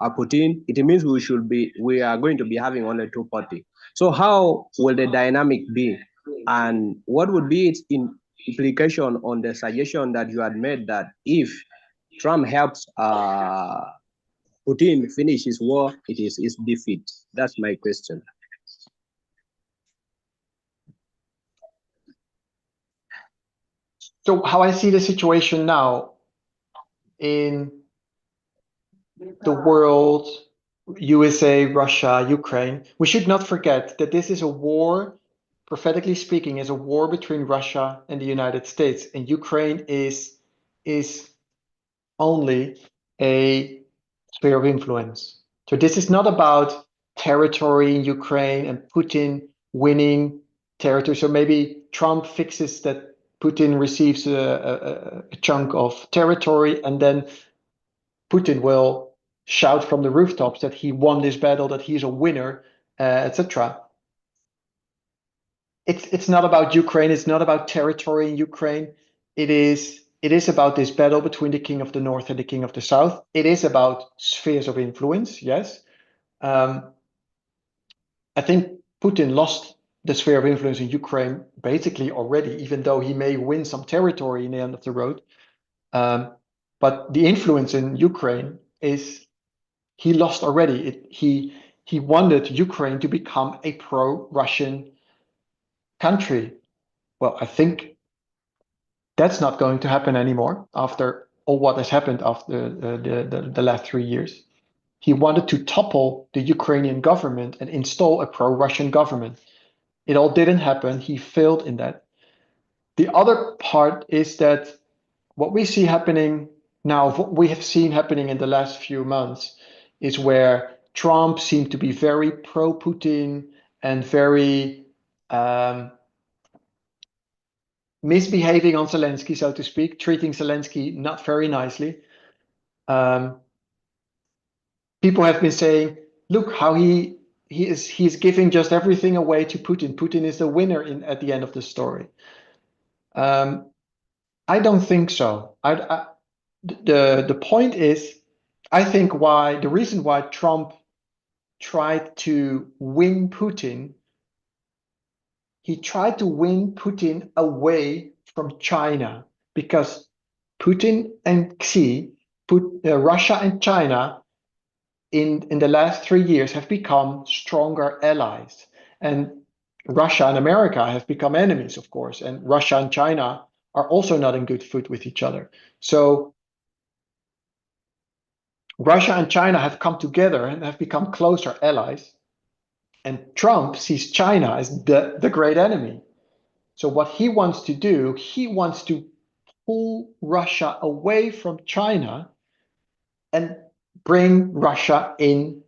Putin, it means we are going to be having only two parties. So how will the dynamic be, and what would be its implication on the suggestion that you had made that if Trump helps Putin finish his war, it is his defeat? That's my question. So how I see the situation now in the world, USA, Russia, Ukraine, we should not forget that this is a war, prophetically speaking, is a war between Russia and the United States, and Ukraine is only a sphere of influence. So this is not about territory in Ukraine and Putin winning territory. So maybe Trump fixes that Putin receives a chunk of territory, and then Putin will shout from the rooftops that he won this battle, that he's a winner, etc. It's not about Ukraine. It's not about territory in Ukraine. It is about this battle between the king of the north and the king of the south. It is about spheres of influence. Yes, I think Putin lost the sphere of influence in Ukraine basically already, even though he may win some territory in the end of the road. But the influence in Ukraine is he lost already. He wanted Ukraine to become a pro-Russian country. Well, I think that's not going to happen anymore after all what has happened after the last 3 years. He wanted to topple the Ukrainian government and install a pro-Russian government. It all didn't happen. He failed in that. The other part is that what we see happening now, what we have seen happening in the last few months, is where Trump seemed to be very pro-Putin and very misbehaving on Zelensky, so to speak, treating Zelensky not very nicely. People have been saying, look how he's giving just everything away to Putin. Putin is the winner at the end of the story. I don't think so. The point is, I think the reason why Trump tried to win Putin, he tried to win Putin away from China, because Putin and Xi, Russia and China, in the last 3 years have become stronger allies. And Russia and America have become enemies, of course, and Russia and China are also not in good foot with each other. So Russia and China have come together and have become closer allies. And Trump sees China as the great enemy. So what he wants to do, he wants to pull Russia away from China and bring Russia in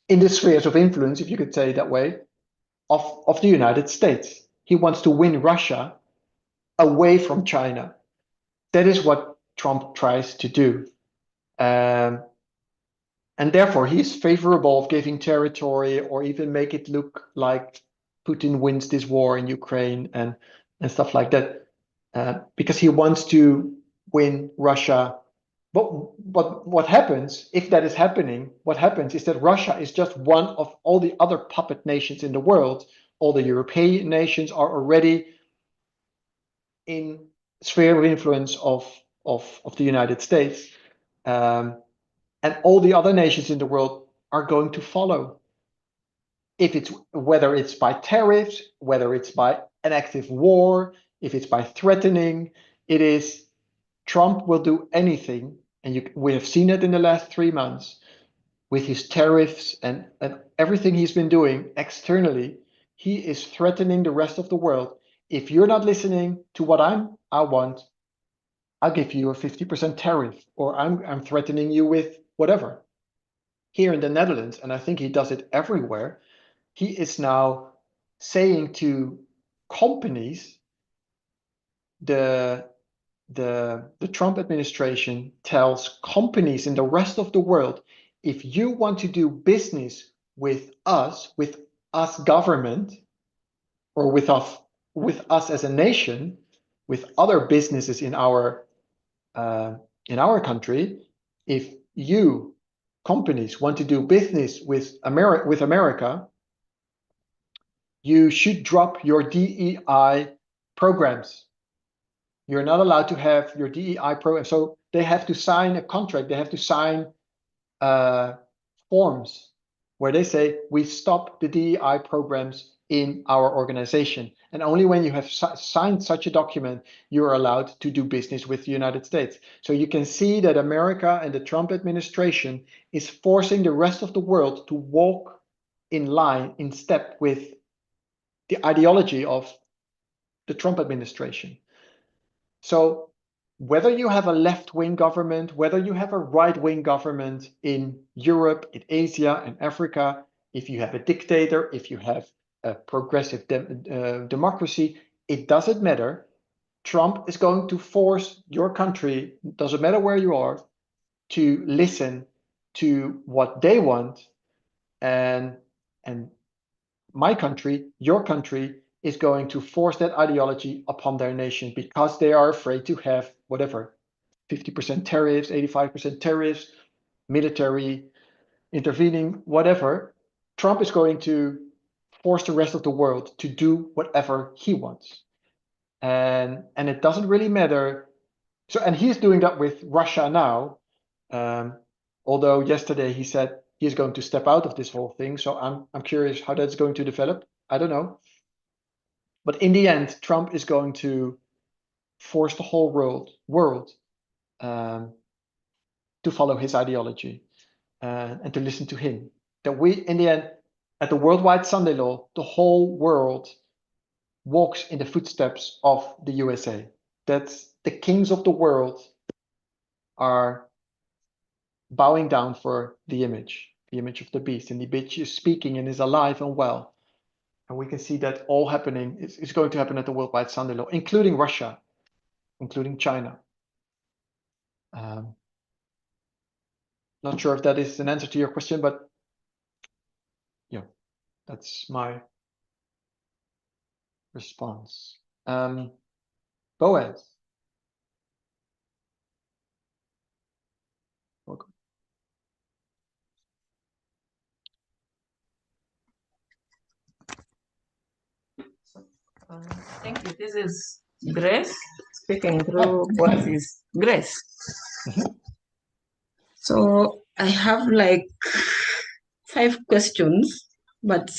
the spheres of influence, if you could say it that way, of the United States. He wants to win Russia away from China. That is what Trump tries to do. And therefore, he's favorable of giving territory or even make it look like Putin wins this war in Ukraine and stuff like that, because he wants to win Russia. But what happens if that is happening? What happens is that Russia is just one of all the other puppet nations in the world. All the European nations are already in sphere of influence of the United States. And all the other nations in the world are going to follow. Whether it's by tariffs, whether it's by an active war, if it's by threatening, Trump will do anything, and we have seen it in the last 3 months with his tariffs and everything he's been doing externally. He is threatening the rest of the world. If you're not listening to what I want, I'll give you a 50% tariff, or I'm threatening you with whatever. here in the Netherlands, and I think he does it everywhere, he is now saying to companies, the Trump administration tells companies in the rest of the world, if you want to do business with us government, or with us as a nation, with other businesses in our country, if you companies want to do business with America, you should drop your DEI programs. You're not allowed to have your DEI program. So they have to sign a contract. They have to sign forms where they say, we stop the DEI programs in our organization. And only when you have signed such a document, you're allowed to do business with the United States. So you can see that America and the Trump administration is forcing the rest of the world to walk in line, in step with the ideology of the Trump administration. So whether you have a left-wing government, whether you have a right-wing government in Europe, in Asia, in Africa, if you have a dictator, if you have a progressive democracy, it doesn't matter. Trump is going to force your country, doesn't matter where you are, to listen to what they want. And my country, your country, is going to force that ideology upon their nation because they are afraid to have whatever, 50% tariffs, 85% tariffs, military intervening, whatever. Trump is going to force the rest of the world to do whatever he wants. And it doesn't really matter. So, and he's doing that with Russia now. Although yesterday he said he's going to step out of this whole thing. So I'm curious how that's going to develop. I don't know. But in the end, Trump is going to force the whole world to follow his ideology and to listen to him. That we, in the end, at the worldwide Sunday law, the whole world walks in the footsteps of the USA. That's the kings of the world are bowing down for the image of the beast, and the beast is speaking and is alive and well. And we can see that all happening is going to happen at the worldwide Sunday law, including Russia, including China. Not sure if that is an answer to your question, but yeah, that's my response. Boaz. Welcome. Thank you. This is Grace speaking through what is Grace. So I have like 5 questions, but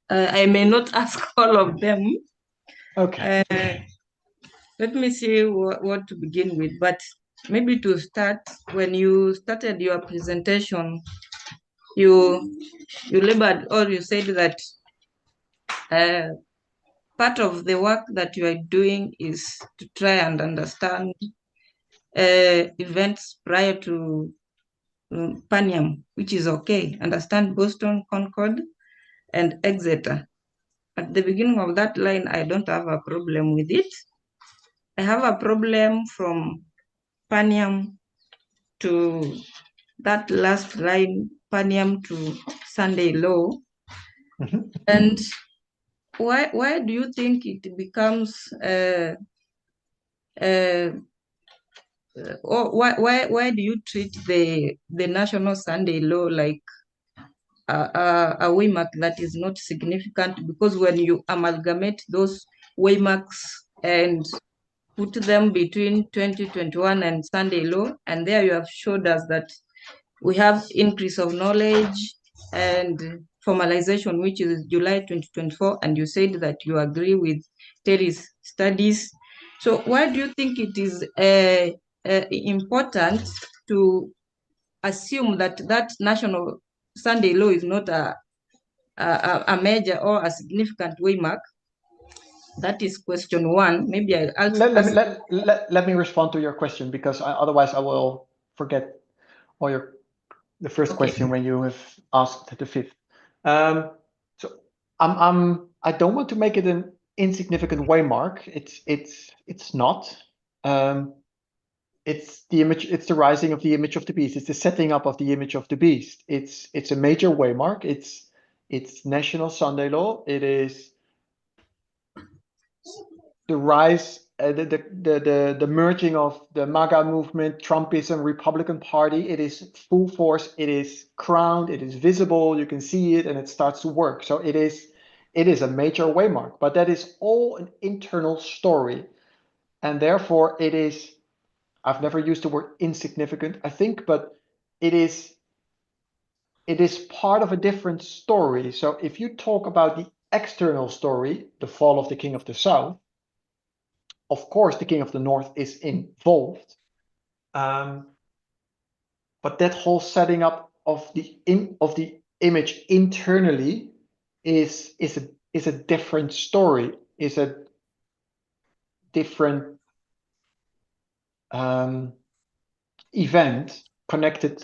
I may not ask all of them. Okay. Let me see what to begin with. But maybe to start, when you started your presentation, you labored, or you said that part of the work that you are doing is to try and understand events prior to Panium, which is okay. Understand Boston, Concord, and Exeter. At the beginning of that line, I don't have a problem with it. I have a problem from Panium to that last line, Panium to Sunday law. And why do you think it becomes or why do you treat the national Sunday law like a waymark that is not significant? Because when you amalgamate those waymarks and put them between 2021 and Sunday law, and there you have showed us that we have increase of knowledge and formalization, which is July 2024, and you said that you agree with Terry's studies. So why do you think it is important to assume that that national Sunday law is not a major or a significant waymark? That is question 1. Maybe I'll let me respond to your question, because otherwise I will forget all your the first Okay. question when you have asked the fifth. So I don't want to make it an insignificant waymark. It's not. It's the image. It's the rising of the image of the beast. It's the setting up of the image of the beast. It's a major waymark. It's national Sunday law. It is the rise, the merging of the MAGA movement, Trumpism, Republican Party. It is full force. It is crowned. It is visible. You can see it, and it starts to work. So it is a major waymark. But that is all an internal story, and therefore it is. I've never used the word insignificant, I think, but it is part of a different story. So if you talk about the external story, the fall of the King of the South, of course the King of the North is involved. But that whole setting up of the image internally is a different story, is a different event connected.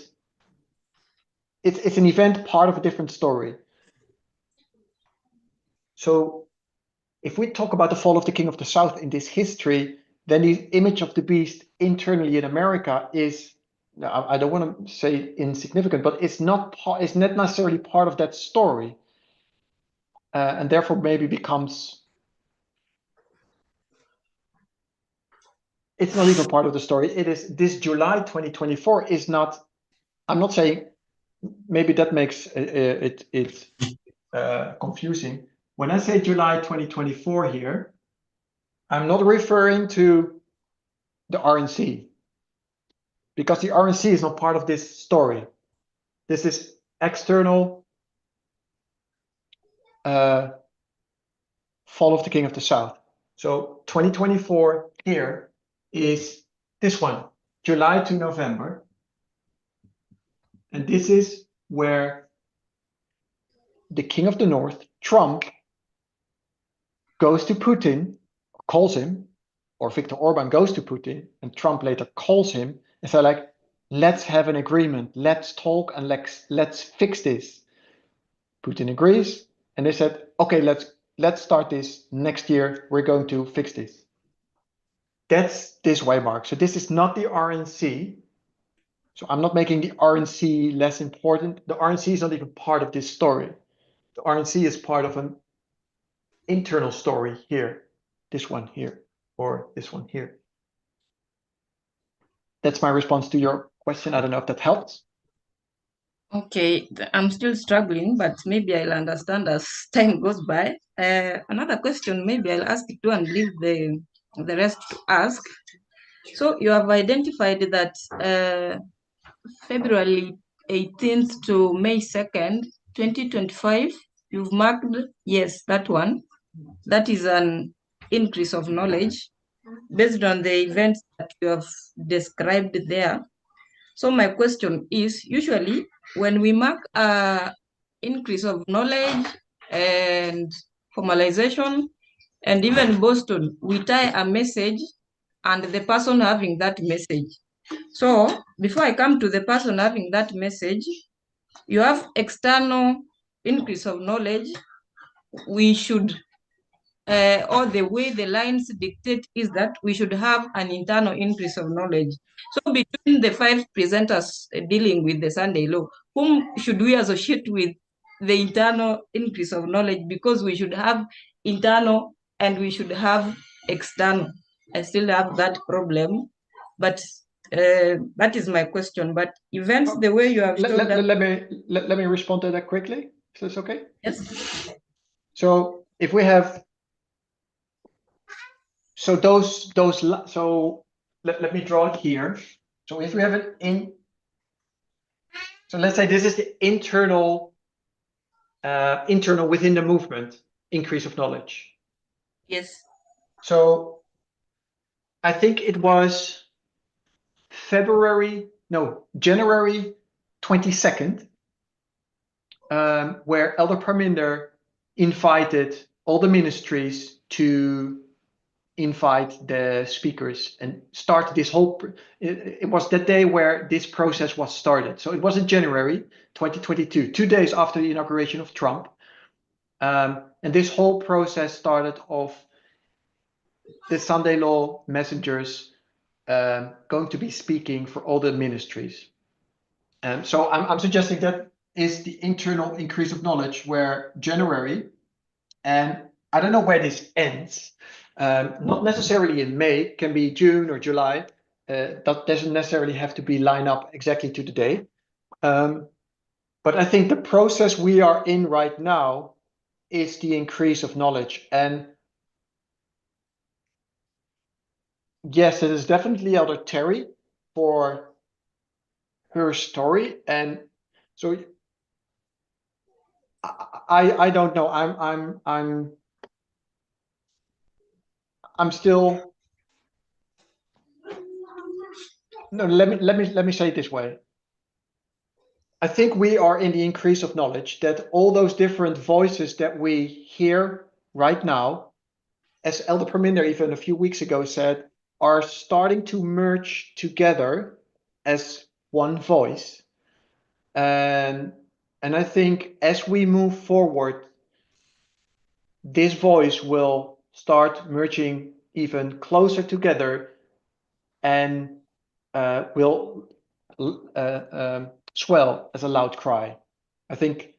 It's an event part of a different story. So if we talk about the fall of the King of the South in this history, then the image of the beast internally in America is, I don't want to say insignificant, but it's not necessarily part of that story, and therefore maybe becomes. It's not even part of the story. It is this July 2024 is not. I'm not saying. Maybe that makes it confusing. When I say July 2024 here, I'm not referring to the RNC, because the RNC is not part of this story. This is external fall of the King of the South. So 2024 here is this one, July to November. And this is where the King of the North, Trump, goes to Putin, calls him, or Viktor Orban goes to Putin, and Trump later calls him and says, like, let's have an agreement, let's talk, and let's fix this. Putin agrees, and they said, okay, let's start this next year. We're going to fix this. That's this waymark. So this is not the RNC. So I'm not making the RNC less important. The RNC is not even part of this story. The RNC is part of an internal story here, this one here, or this one here. That's my response to your question. I don't know if that helps. Okay, I'm still struggling, but maybe I'll understand as time goes by. Another question, maybe I'll ask it to and leave the rest to ask. So you have identified that February 18th to May 2nd, 2025, you've marked, yes, that one. That is an increase of knowledge based on the events that you have described there. So my question is, usually when we mark increase of knowledge and formalization, and even Boston, we tie a message and the person having that message. So before I come to the person having that message, you have external increase of knowledge. We should, or the way the lines dictate is that we should have an internal increase of knowledge. So between the 5 presenters dealing with the Sunday law, whom should we associate with the internal increase of knowledge? Because we should have internal and we should have external. I still have that problem, but that is my question. But events, the way you have told that. Let me respond to that quickly. Is this okay? Yes. So if we have, so let me draw it here. So if we have it so let's say this is the internal within the movement increase of knowledge. Yes. So I think it was January 22nd, where Elder Parminder invited all the ministries to invite the speakers and start this whole. It was that day where this process was started. So it was in January 2022, 2 days after the inauguration of Trump. And this whole process started off the Sunday Law messengers going to be speaking for all the ministries. So I'm suggesting that is the internal increase of knowledge where January, and I don't know where this ends, not necessarily in May, can be June or July. That doesn't necessarily have to be line up exactly to the day. But I think the process we are in right now is the increase of knowledge. And yes, it is definitely Elder Terry for her story. And so I don't know. I'm still. No, let me say it this way. I think we are in the increase of knowledge that all those different voices that we hear right now, as Elder Perminder even a few weeks ago said, are starting to merge together as one voice. And I think as we move forward, this voice will start merging even closer together and will swell as a loud cry. I think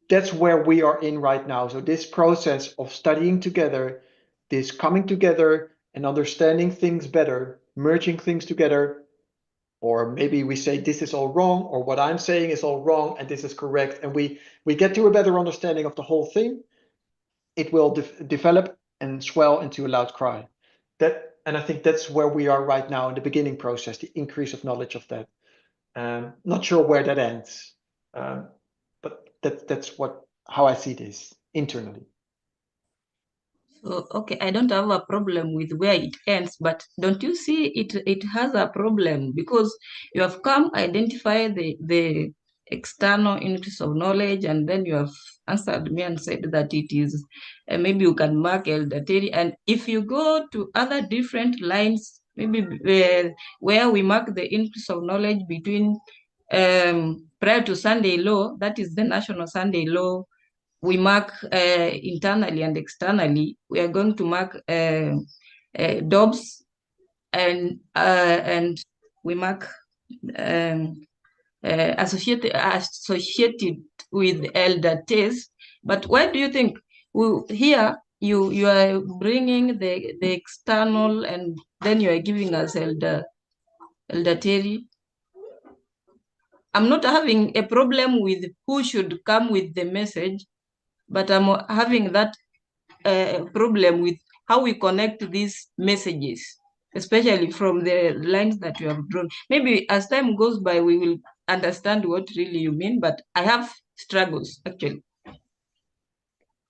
that's where we are in right now. So this process of studying together, this coming together and understanding things better, merging things together, or maybe we say this is all wrong, or what I'm saying is all wrong and this is correct, and we get to a better understanding of the whole thing. It will develop and swell into a loud cry. And I think that's where we are right now in the beginning process, the increase of knowledge of that. Not sure where that ends, but that's how I see this internally. So, okay, I don't have a problem with where it ends, but don't you see it has a problem because you have come identify the external increase of knowledge, and then you have answered me and said that it is maybe you can mark Elder Terry, and if you go to other different lines, maybe where we mark the increase of knowledge between prior to Sunday Law, that is the National Sunday Law, we mark internally and externally. We are going to mark DOBS and we mark associated with Elder Tess. But why do you think here you are bringing the external and then you are giving us Elder Terry? I'm not having a problem with who should come with the message, but I'm having that problem with how we connect these messages, especially from the lines that you have drawn. Maybe as time goes by, we will understand what really you mean, but I have struggles, actually.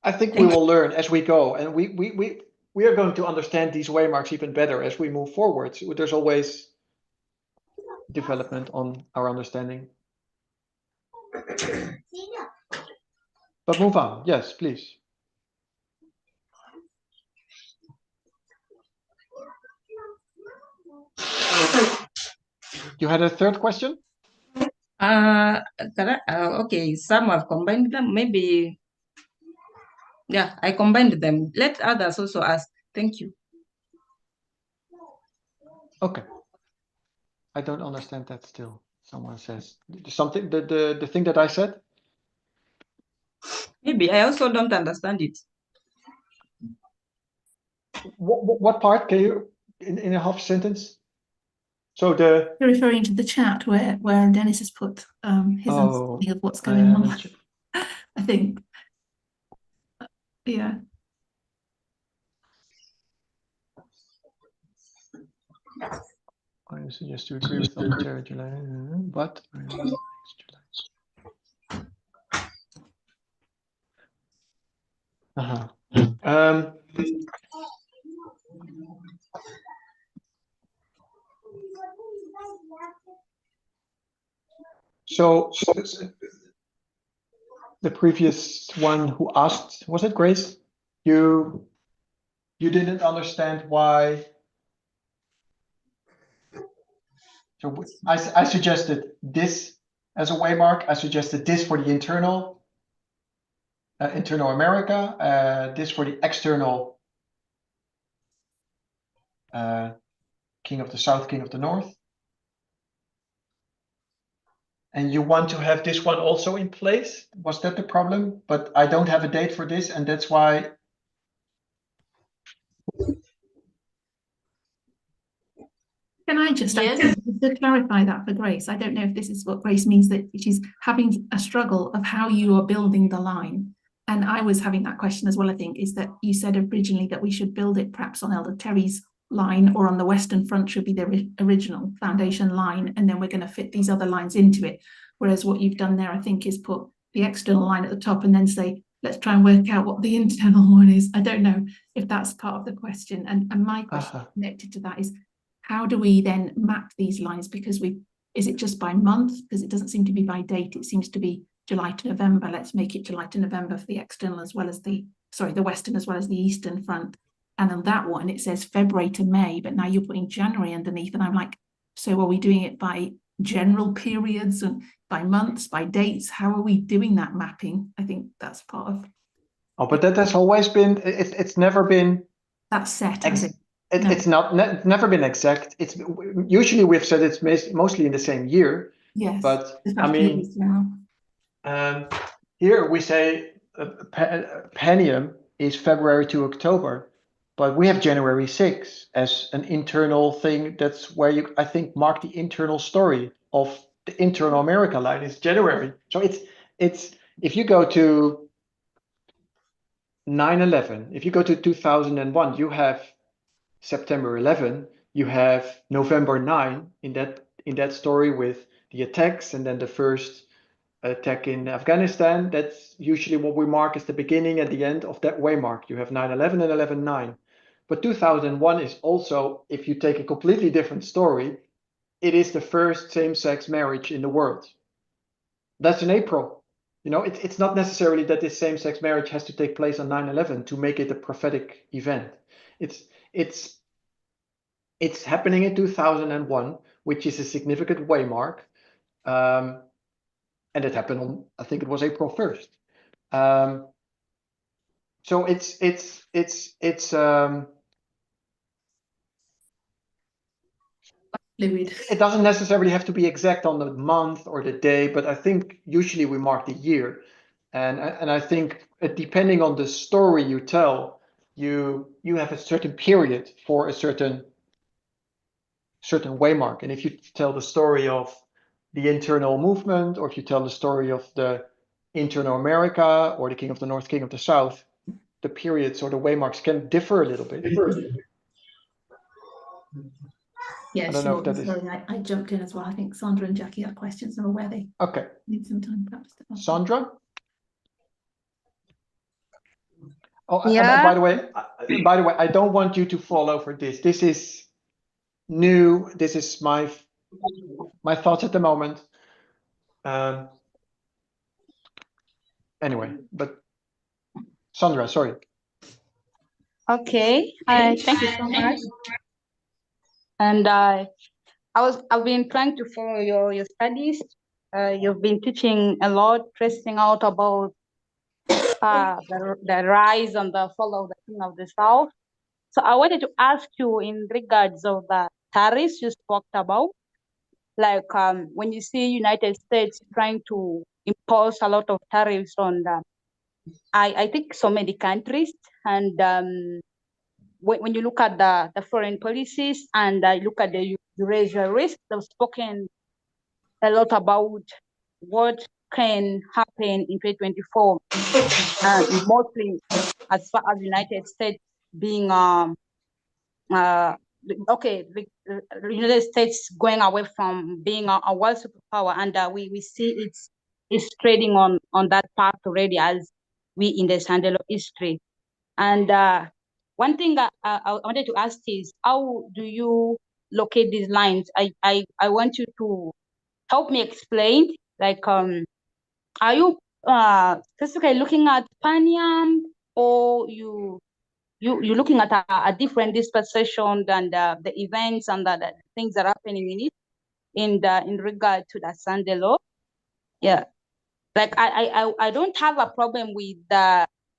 I think we will learn as we go, and we are going to understand these waymarks even better as we move forward. So there's always development on our understanding. But move on. Yes, please. You had a third question? Okay, some have combined them. Maybe, yeah, I combined them. Let others also ask. Thank you. Okay. I don't understand that still. Someone says something. The thing that I said. Maybe I also don't understand it. What part? Can you in a half sentence? So You're referring to the chat where Dennis has put his understanding of what's going on. I think. Yeah. I suggest to agree with Elder Terry July, but so the previous one who asked, was it Grace? You you didn't understand why. So I suggested this as a waymark. I suggested this for the internal America, this for the external King of the South, King of the North. And you want to have this one also in place? Was that the problem? But I don't have a date for this, and that's why. Can I just Yes. to clarify that for Grace? I don't know if this is what Grace means, that she's having a struggle of how you are building the line. And I was having that question as well, I think, is that you said originally that we should build it perhaps on Elder Terry's line, or on the Western Front should be the original foundation line, and then we're going to fit these other lines into it. Whereas what you've done there, I think, is put the external line at the top and then say, let's try and work out what the internal one is. I don't know if that's part of the question. And my question connected to that is, how do we then map these lines? Because is it just by month? Because it doesn't seem to be by date. It seems to be July to November. Let's make it July to November for the external as well as the Western as well as the Eastern Front. And on that one, it says February to May, but now you're putting January underneath. And I'm like, so are we doing it by general periods and by months, by dates? How are we doing that mapping? I think that's part of. Oh, but that has always been, it's never been. That's set, No. It's never been exact. It's usually we've said it's mostly in the same year. Yes. But I mean, here we say Penium is February to October, but we have January 6 as an internal thing. That's where you, I think, mark the internal story of the internal America line is January. So it's if you go to 9/11, if you go to 2001, you have September 11, you have November 9 in that story with the attacks, and then the first attack in Afghanistan. That's usually what we mark as the beginning and the end of that waymark. You have 9/11 and 11/9. But 2001 is also, if you take a completely different story, it is the first same-sex marriage in the world. That's in April. You know, it's not necessarily that this same-sex marriage has to take place on 9/11 to make it a prophetic event. It's happening in 2001, which is a significant waymark, and it happened on, I think it was April 1st. So it's fluid. It doesn't necessarily have to be exact on the month or the day, but I think usually we mark the year, and I think depending on the story you tell, you have a certain period for a certain waymark. And if you tell the story of the internal movement, or if you tell the story of the internal America or the King of the North, King of the South, the periods or the waymarks can differ a little bit. Yeah, I don't know if that is. Sorry, I jumped in as well. I think Sandra and Jackie have questions. I'm aware they need some time perhaps to answer. Sandra? Oh, yeah. by the way, I don't want you to fall over this. This is new. This is my thoughts at the moment. Anyway, but Sandra, sorry. Okay, thank you so much. And I've been trying to follow your studies. You've been teaching a lot, tracing out about the rise and the fall of the King of the South. So I wanted to ask you in regards of the tariffs you spoke about, like when you see United States trying to impose a lot of tariffs on I think so many countries, and when you look at the foreign policies and look at the Eurasia risk, they've spoken a lot about what can happen in 2024, mostly as far as United States being the United States going away from being a world superpower, and we see it's trading on that path already, as we in the Sandalo history. And one thing I wanted to ask is, how do you locate these lines? I want you to help me explain, like, are you specifically looking at Panium, or you you're looking at a different dispensation than the events and the things that are happening in it in regard to the Sunday law. Yeah, like I don't have a problem with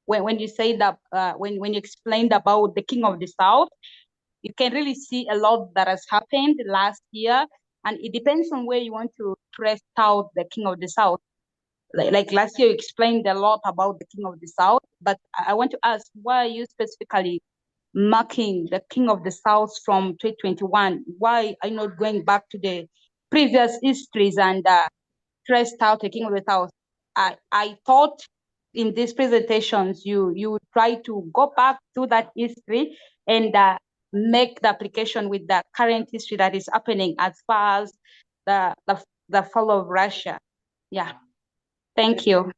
when you say that when you explained about the King of the South, you can really see a lot that has happened last year, and it depends on where you want to trace out the King of the South. Like last year, you explained a lot about the King of the South, but I want to ask, why are you specifically marking the King of the South from 2021? Why are you not going back to the previous histories and traced out the King of the South? I thought in these presentations, you try to go back to that history and make the application with the current history that is happening as far as the fall of Russia. Yeah. Thank you.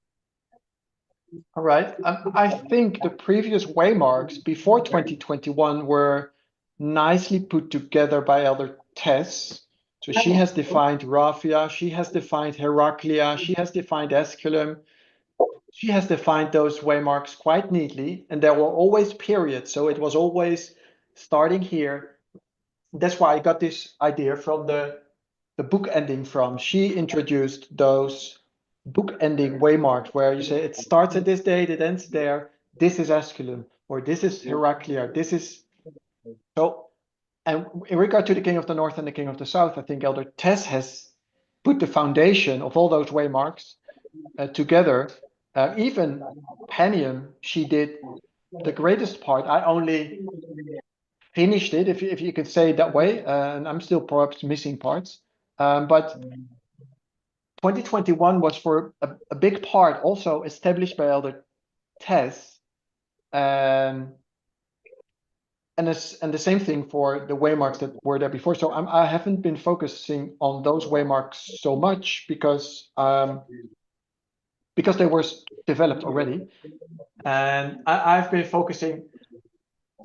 All right. I think the previous waymarks before 2021 were nicely put together by Elder Tess. So she has defined Raphia, she has defined Heraclea, she has defined Esculum. She has defined those waymarks quite neatly, and there were always periods. So it was always starting here. That's why I got this idea from the book ending from. She introduced those book ending waymarks where you say it starts at this date, it ends there. This is Esculum, or this is Heraclea. This is so. And in regard to the King of the North and the King of the South, I think Elder Tess has put the foundation of all those waymarks together. Even Penium, she did the greatest part. I only finished it, if you could say it that way, and I'm still perhaps missing parts. But 2021 was for a big part also established by Elder Tess, and the same thing for the waymarks that were there before. So I haven't been focusing on those waymarks so much because they were developed already, and I've been focusing.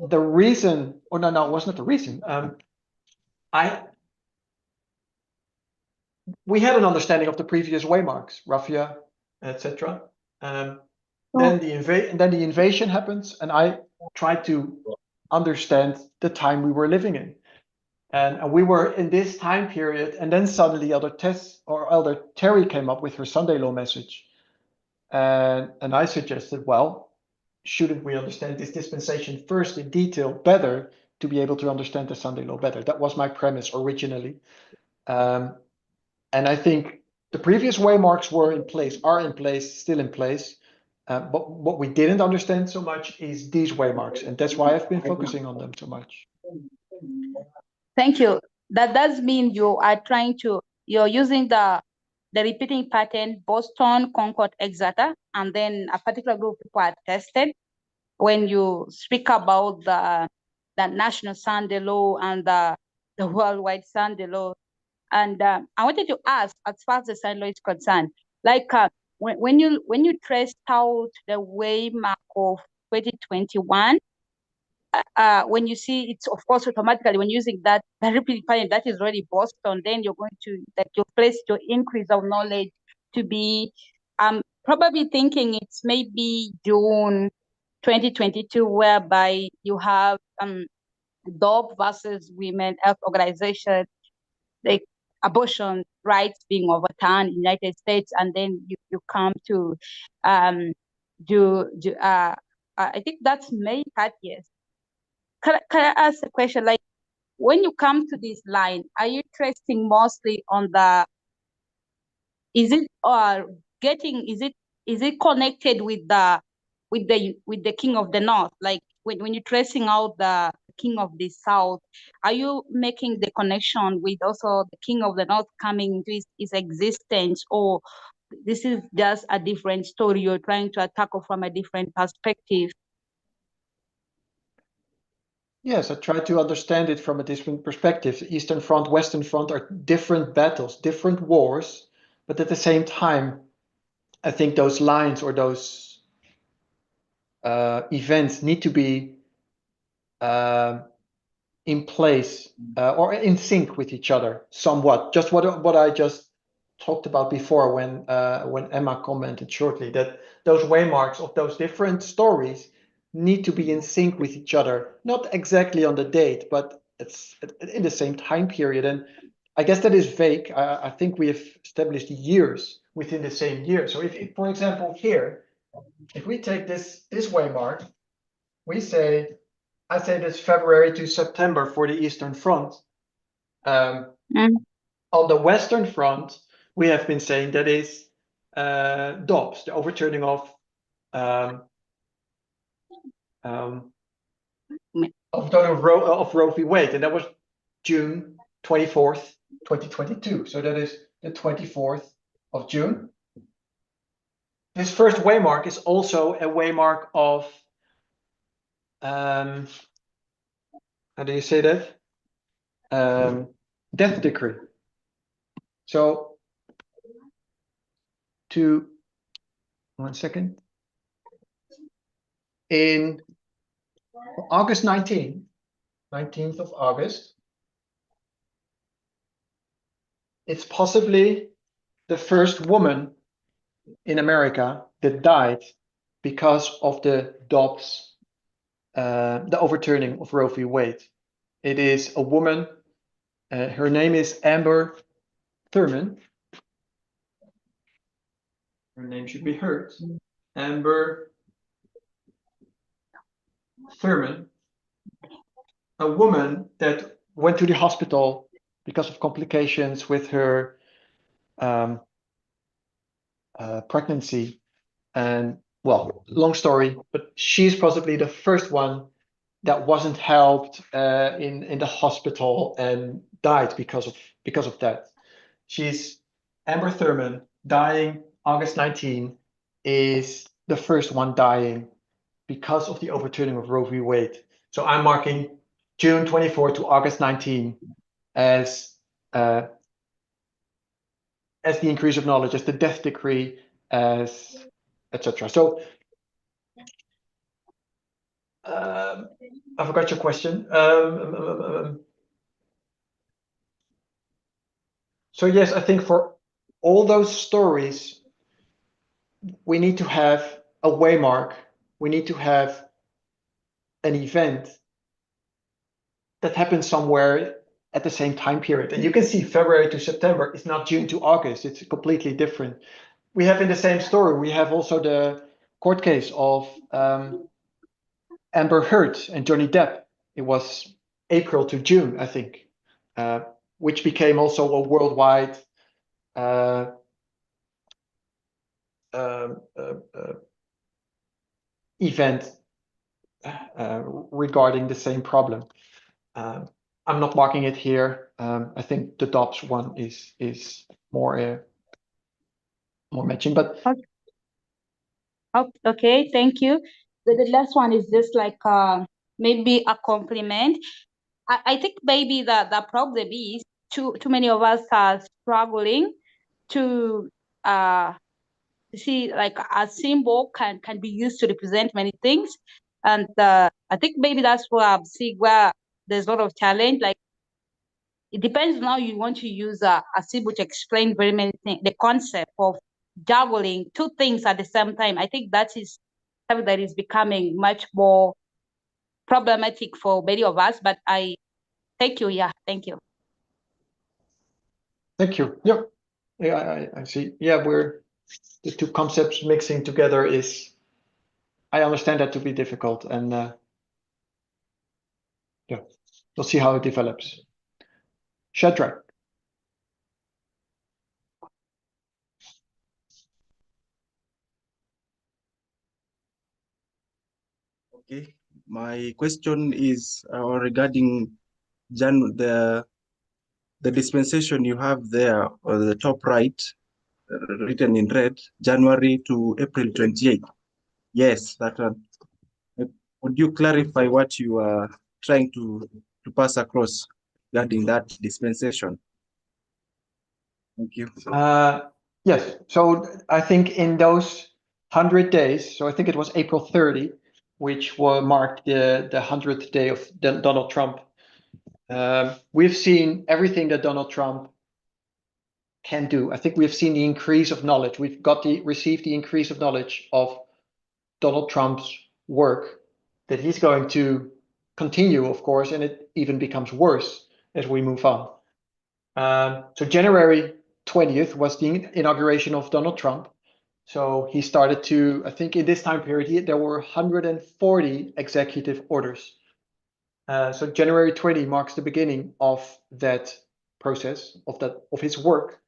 The reason, or no, it was not the reason. We had an understanding of the previous waymarks, Raphia, etc. Then the invasion happens, and I tried to understand the time we were living in, and we were in this time period. And then suddenly, Elder Tess or Elder Terry came up with her Sunday law message, and I suggested, well, shouldn't we understand this dispensation first in detail better to be able to understand the Sunday law better? That was my premise originally. And I think the previous waymarks were in place, are in place, still in place. But what we didn't understand so much is these waymarks, and that's why I've been focusing on them so much. Thank you. That does mean you're using the repeating pattern, Boston, Concord, Exeter, and then a particular group of people are tested when you speak about the national Sunday law and the worldwide Sunday law. And I wanted to ask, as far as the Sunday law is concerned, like when you traced out the waymark of 2021, when you see it's, of course, automatically when using that repeating pattern that is already Boston, then you're going to your place your increase of knowledge to be probably thinking it's maybe June 2022, whereby you have DOP versus Women Health Organization, like abortion rights being overturned in the United States, and then you come to I think that's May 30th. Can I ask a question? Like, when you come to this line, are you tracing mostly on is it connected with the King of the North? Like when you're tracing out the King of the South, are you making the connection with also the King of the North coming into his existence, or this is just a different story you're trying to tackle from a different perspective? Yes, I try to understand it from a different perspective. The Eastern Front, Western Front are different battles, different wars, but at the same time, I think those lines or those events need to be in place or in sync with each other somewhat. Just what I just talked about before when Emma commented shortly, that those waymarks of those different stories need to be in sync with each other, not exactly on the date, but it's in the same time period. And I guess that is vague. I think we have established years within the same year. So if for example, here, if we take this waymark, we say, I say this February to September for the Eastern Front. On the Western Front, we have been saying that is DOPS, the overturning of Roe v. Wade, and that was June 24th, 2022. So that is the 24th of June. This first waymark is also a waymark of how do you say that? Death decree. So to 1 second. In August 19th of August, it's possibly the first woman in America that died because of the DOPS, the overturning of Roe v. Wade. It is a woman, her name is Amber Thurman. Her name should be heard. Amber Thurman, a woman that went to the hospital because of complications with her pregnancy. And well, long story, but she's possibly the first one that wasn't helped in the hospital and died because of that. She's Amber Thurman, dying August 19, is the first one dying because of the overturning of Roe v. Wade. So I'm marking June 24 to August 19 as the increase of knowledge, as the death decree, as etc. So I forgot your question. So yes, I think for all those stories, we need to have a waymark. We need to have an event that happens somewhere at the same time period. And you can see February to September is not June to August. It's completely different. We have in the same story, we have also the court case of Amber Heard and Johnny Depp. It was April to June, I think, which became also a worldwide event regarding the same problem. I'm not marking it here. I think the DOPS one is more matching, but okay, thank you. The last one is just like maybe a compliment. I think maybe the problem is too many of us are struggling to see like a symbol can be used to represent many things, and I think maybe that's where I'm seeing where there's a lot of challenge. Like it depends on how you want to use a symbol to explain very many things. The concept of juggling two things at the same time, I think that is something that is becoming much more problematic for many of us. But I thank you. Yeah, thank you. Thank you. Yeah, I see. Yeah, we're the two concepts mixing together is, I understand that to be difficult, and yeah, we'll see how it develops. Shadrach. Okay, my question is regarding the dispensation you have there on the top right, written in red, January to April 28th. Yes, that one. Would you clarify what you are trying to pass across regarding that dispensation? Thank you. Yes, so I think in those 100 days, so I think it was April 30, which will mark the 100th day of Donald Trump. We've seen everything that Donald Trump can do. I think we've seen the increase of knowledge. We've received the increase of knowledge of Donald Trump's work that he's going to continue, of course, and it even becomes worse as we move on. So January 20th was the inauguration of Donald Trump. So he started to, I think in this time period, there were 140 executive orders. So January 20 marks the beginning of that process, of his work.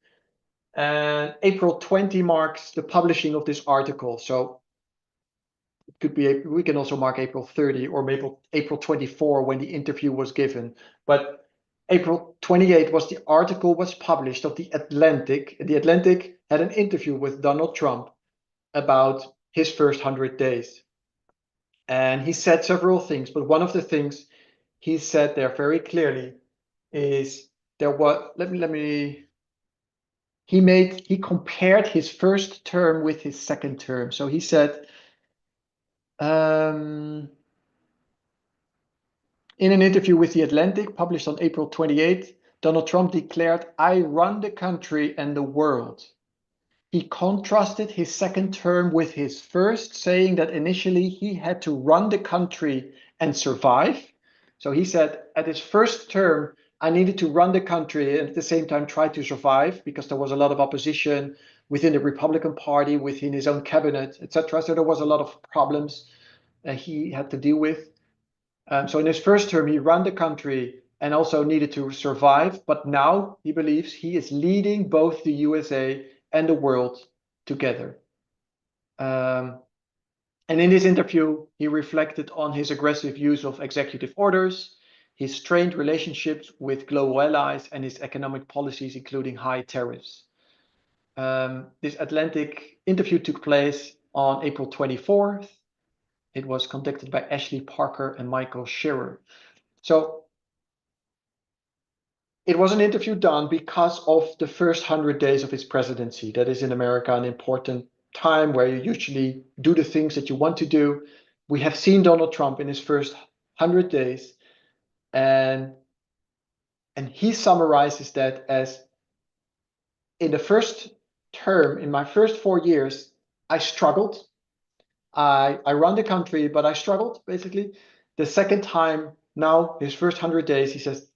And April 20 marks the publishing of this article. So it could be, we can also mark April 30 or maybe April 24 when the interview was given. But April 28 was the article was published of The Atlantic. The Atlantic had an interview with Donald Trump about his first 100 days. And he said several things, but one of the things he said there very clearly is there was, he compared his first term with his second term. So he said, in an interview with The Atlantic published on April 28th, Donald Trump declared, "I run the country and the world." He contrasted his second term with his first, saying that initially he had to run the country and survive. So he said, at his first term, I needed to run the country and at the same time try to survive because there was a lot of opposition within the Republican Party, within his own cabinet, etc. So there was a lot of problems that he had to deal with. So in his first term, he ran the country and also needed to survive. But now he believes he is leading both the USA and the world together. And in this interview, he reflected on his aggressive use of executive orders, his strained relationships with global allies, and his economic policies, including high tariffs. This Atlantic interview took place on April 24th. It was conducted by Ashley Parker and Michael Scherer. So it was an interview done because of the first 100 days of his presidency. That is in America an important time where you usually do the things that you want to do. We have seen Donald Trump in his first 100 days, and he summarizes that as, in the first term, in my first 4 years, I struggled. I run the country, but I struggled, basically. The second time, now, his first 100 days, he says,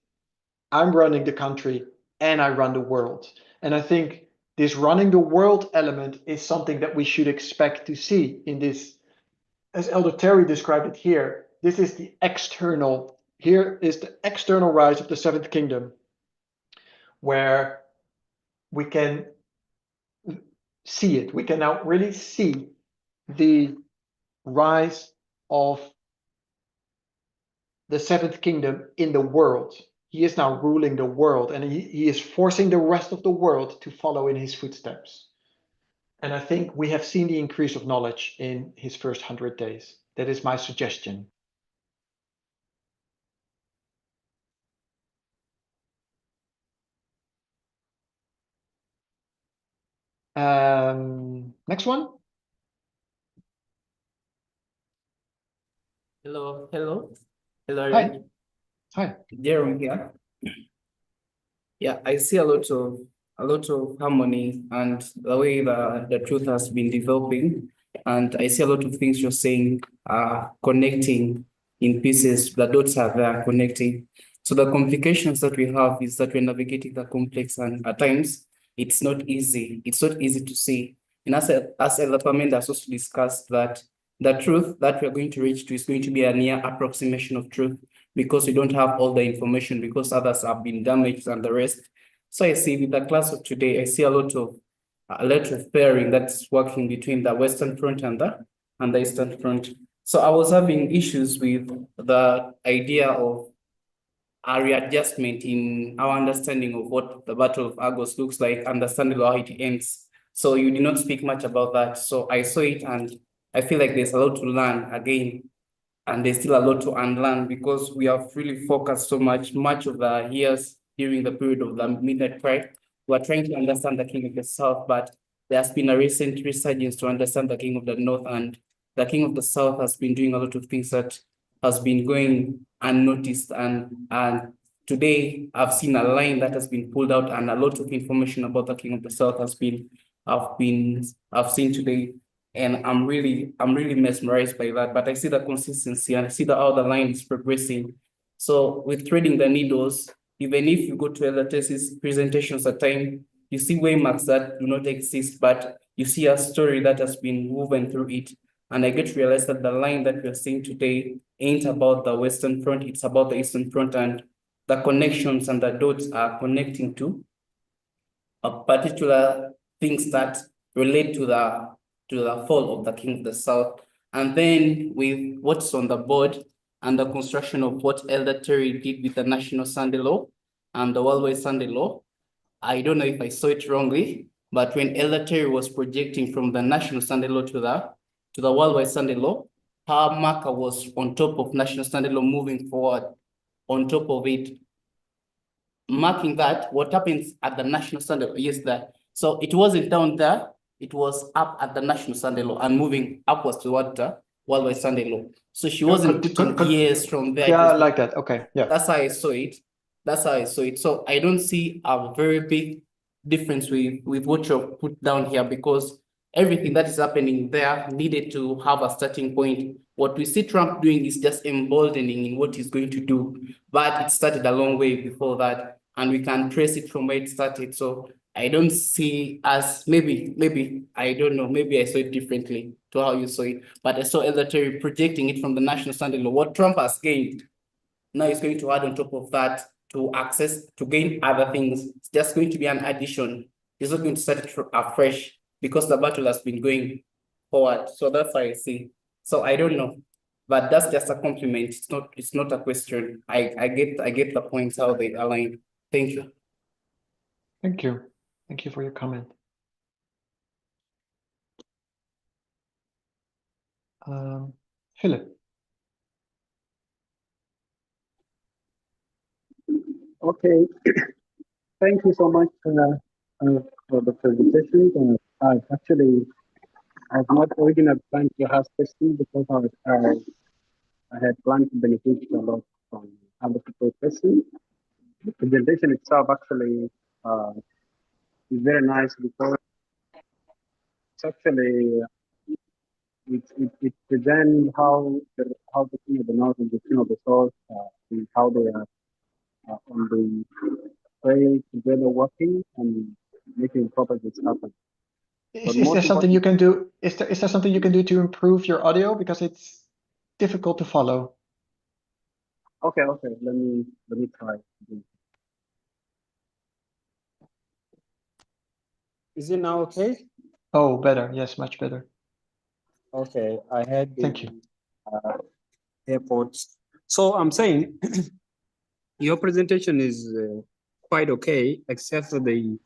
I'm running the country and I run the world. And I think this running the world element is something that we should expect to see in this, as Elder Terry described it here. This is the external, here is the external rise of the seventh kingdom, where we can see it. We can now really see the rise of the seventh kingdom in the world. He is now ruling the world, and he is forcing the rest of the world to follow in his footsteps. And I think we have seen the increase of knowledge in his first 100 days. That is my suggestion. Next one. Hello. Hello, Hi. Hi. Jerome here. Yeah, I see a lot of harmony and the way the truth has been developing, and I see a lot of things you're saying are connecting in pieces. The dots are there connecting. So the complications that we have is that we're navigating the complex, and at times it's not easy. It's not easy to see. And as Elder Pamela has also discussed, that the truth that we're going to reach to is going to be a near approximation of truth, because we don't have all the information, because others have been damaged and the rest. So I see with the class of today, I see a lot of pairing that's working between the Western Front and the Eastern Front. So I was having issues with the idea of a readjustment in our understanding of what the Battle of Argos looks like, understanding how it ends. So you did not speak much about that. So I saw it and I feel like there's a lot to learn again. And there's still a lot to unlearn, because we have really focused so much of the years during the period of the midnight prayer. We're trying to understand the King of the South, but there has been a recent resurgence to understand the King of the North, and the King of the South has been doing a lot of things that has been going unnoticed. And today I've seen a line that has been pulled out, and a lot of information about the King of the South I've seen today. And I'm really mesmerized by that. But I see the consistency and I see how the line is progressing. So with threading the needles, even if you go to other thesis presentations at time, you see waymarks that do not exist, but you see a story that has been woven through it. And I get to realize that the line that we're seeing today ain't about the Western Front, it's about the Eastern Front, and the connections and the dots are connecting to a particular things that relate to the fall of the King of the South. And then with what's on the board and the construction of what Elder Terry did with the National Sunday Law and the Worldwide Sunday Law, I don't know if I saw it wrongly, but when Elder Terry was projecting from the National Sunday Law to the Worldwide Sunday Law, her marker was on top of National Sunday Law moving forward on top of it, marking that what happens at the National Sunday Law is that. So it wasn't down there, it was up at the National Sunday Law and moving upwards toward the Worldwide Sunday Law. So she wasn't putting gears from there. Yeah, like that. Okay, yeah. That's how I saw it. That's how I saw it. So I don't see a very big difference with what you put down here, because everything that is happening there needed to have a starting point. What we see Trump doing is just emboldening in what he's going to do, but it started a long way before that, and we can trace it from where it started. So I don't see as maybe, I don't know, maybe I saw it differently to how you saw it, but I saw Elder Terry projecting it from the National Sunday Law. What Trump has gained, now he's going to add on top of that to gain other things. It's just going to be an addition. He's not going to start it afresh because the battle has been going forward. So that's how I see. So I don't know, but that's just a compliment. It's not a question. I get the points how they align. Thank you. Thank you. Thank you for your comment. Philip. Okay, thank you so much for the presentation. I've not originally planned to ask questions because I had planned to benefit a lot from other people's questions. The presentation itself actually is very nice because it's actually it presents how the King of the North and the King of the South and how they are on the way together working and making progress happen. Is there something you can do? Is there something you can do to improve your audio, because it's difficult to follow? Okay. Let me try. Is it now okay? Oh, better. Yes, much better. Okay, I had the Thank you. AirPods. So I'm saying your presentation is quite okay, except for the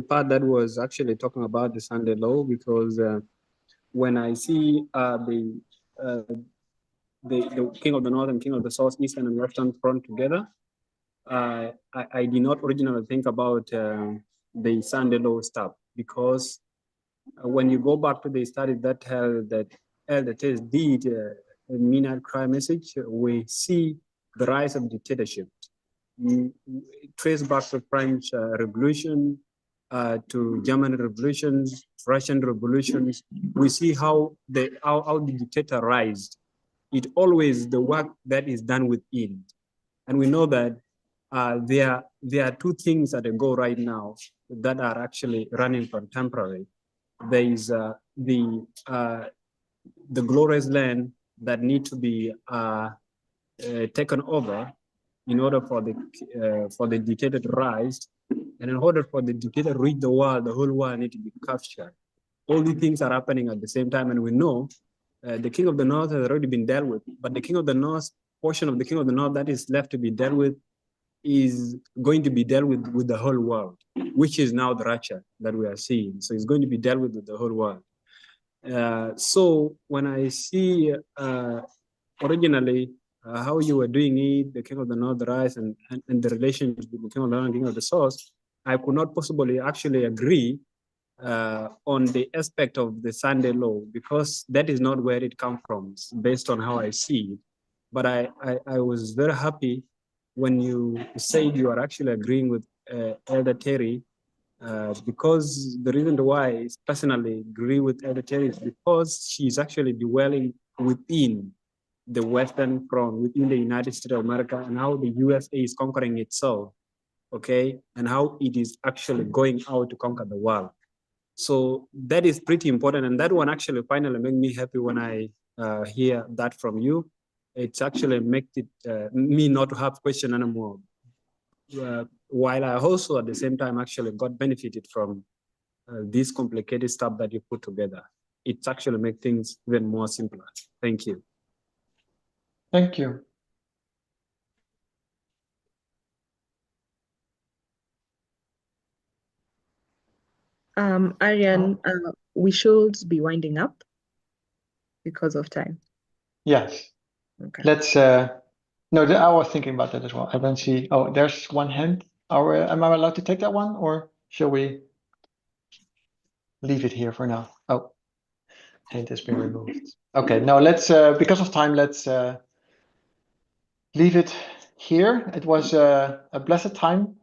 part that was actually talking about the Sunday law, because when I see the King of the North and King of the South, Eastern and Western Front together, I did not originally think about the Sunday law stuff, because when you go back to the study that held that Elder Tess did in Midnight Cry message, we see the rise of dictatorship. Trace back to French Revolution, to German revolutions, Russian revolutions. We see how the dictator rise. It always the work that is done within, and we know that there are two things that go right now that are actually running contemporary. There is the glorious land that need to be taken over in order for the dictator to rise, and in order for the dictator to reach the world, the whole world need to be captured. All these things are happening at the same time, and we know the King of the North has already been dealt with, but the King of the North, portion of the King of the North that is left to be dealt with, is going to be dealt with the whole world, which is now the rapture that we are seeing. So it's going to be dealt with the whole world. So when I see originally how you were doing it, the King of the North rise and the relationship with the King of the North and King of the South, I could not possibly actually agree on the aspect of the Sunday law, because that is not where it comes from, based on how I see it. But I was very happy when you said you are actually agreeing with Elder Terry Because the reason why I personally agree with Elder Terry is because she's actually dwelling within the Western Front, within the United States of America, and how the USA is conquering itself, okay, and how it is actually going out to conquer the world. So that is pretty important, and that one actually finally made me happy when I hear that from you. It's actually make it me not to have question anymore. While I also at the same time actually got benefited from this complicated stuff that you put together. It's actually make things even more simpler. Thank you. Thank you. Arjan, we should be winding up because of time. Yes. Okay. Let's no, I was thinking about that as well. I don't see. Oh, there's one hand. Am I allowed to take that one, or shall we leave it here for now? Oh, hand has been removed. Okay, no, let's because of time, let's leave it here. It was a blessed time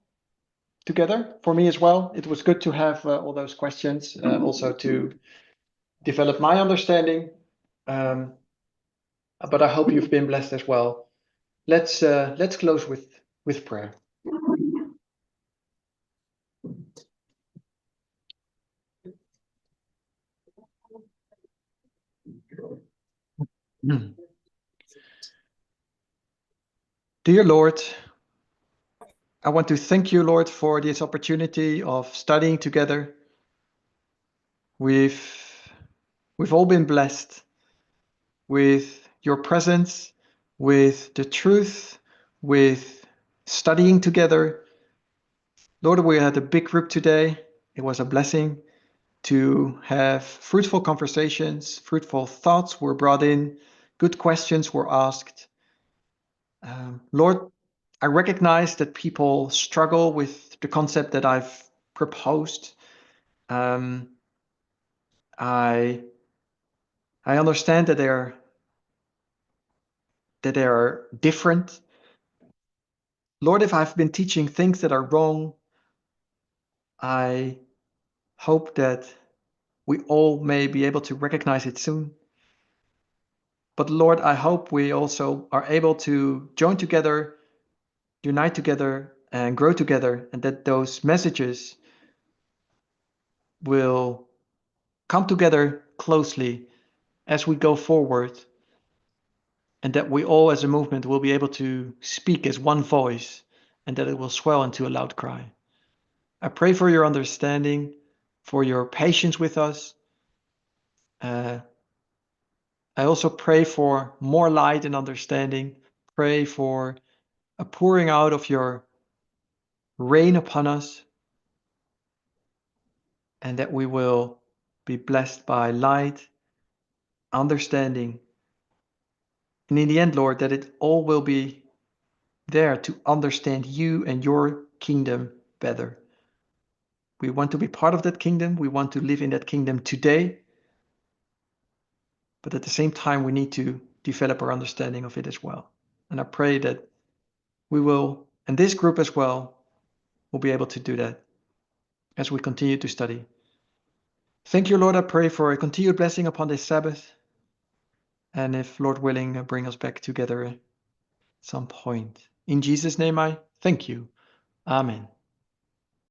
together for me as well. It was good to have all those questions, also to develop my understanding. But I hope you've been blessed as well. Let's close with prayer. Dear Lord, I want to thank you, Lord, for this opportunity of studying together. We've all been blessed with your presence, with the truth, with studying together. Lord, we had a big group today. It was a blessing to have fruitful conversations, fruitful thoughts were brought in, good questions were asked. Lord, I recognize that people struggle with the concept that I've proposed. I understand that they are different. Lord, if I've been teaching things that are wrong, I hope that we all may be able to recognize it soon. But Lord, I hope we also are able to join together, unite together, and grow together, and that those messages will come together closely as we go forward, and that we all as a movement will be able to speak as one voice, and that it will swell into a loud cry. I pray for your understanding, for your patience with us. I also pray for more light and understanding. Pray for a pouring out of your rain upon us, and that we will be blessed by light, understanding, and in the end, Lord, that it all will be there to understand you and your kingdom better. We want to be part of that kingdom. We want to live in that kingdom today. But at the same time, we need to develop our understanding of it as well. And I pray that we will, and this group as well, will be able to do that as we continue to study. Thank you, Lord. I pray for a continued blessing upon this Sabbath. And if Lord willing, bring us back together at some point. In Jesus' name I thank you. Amen.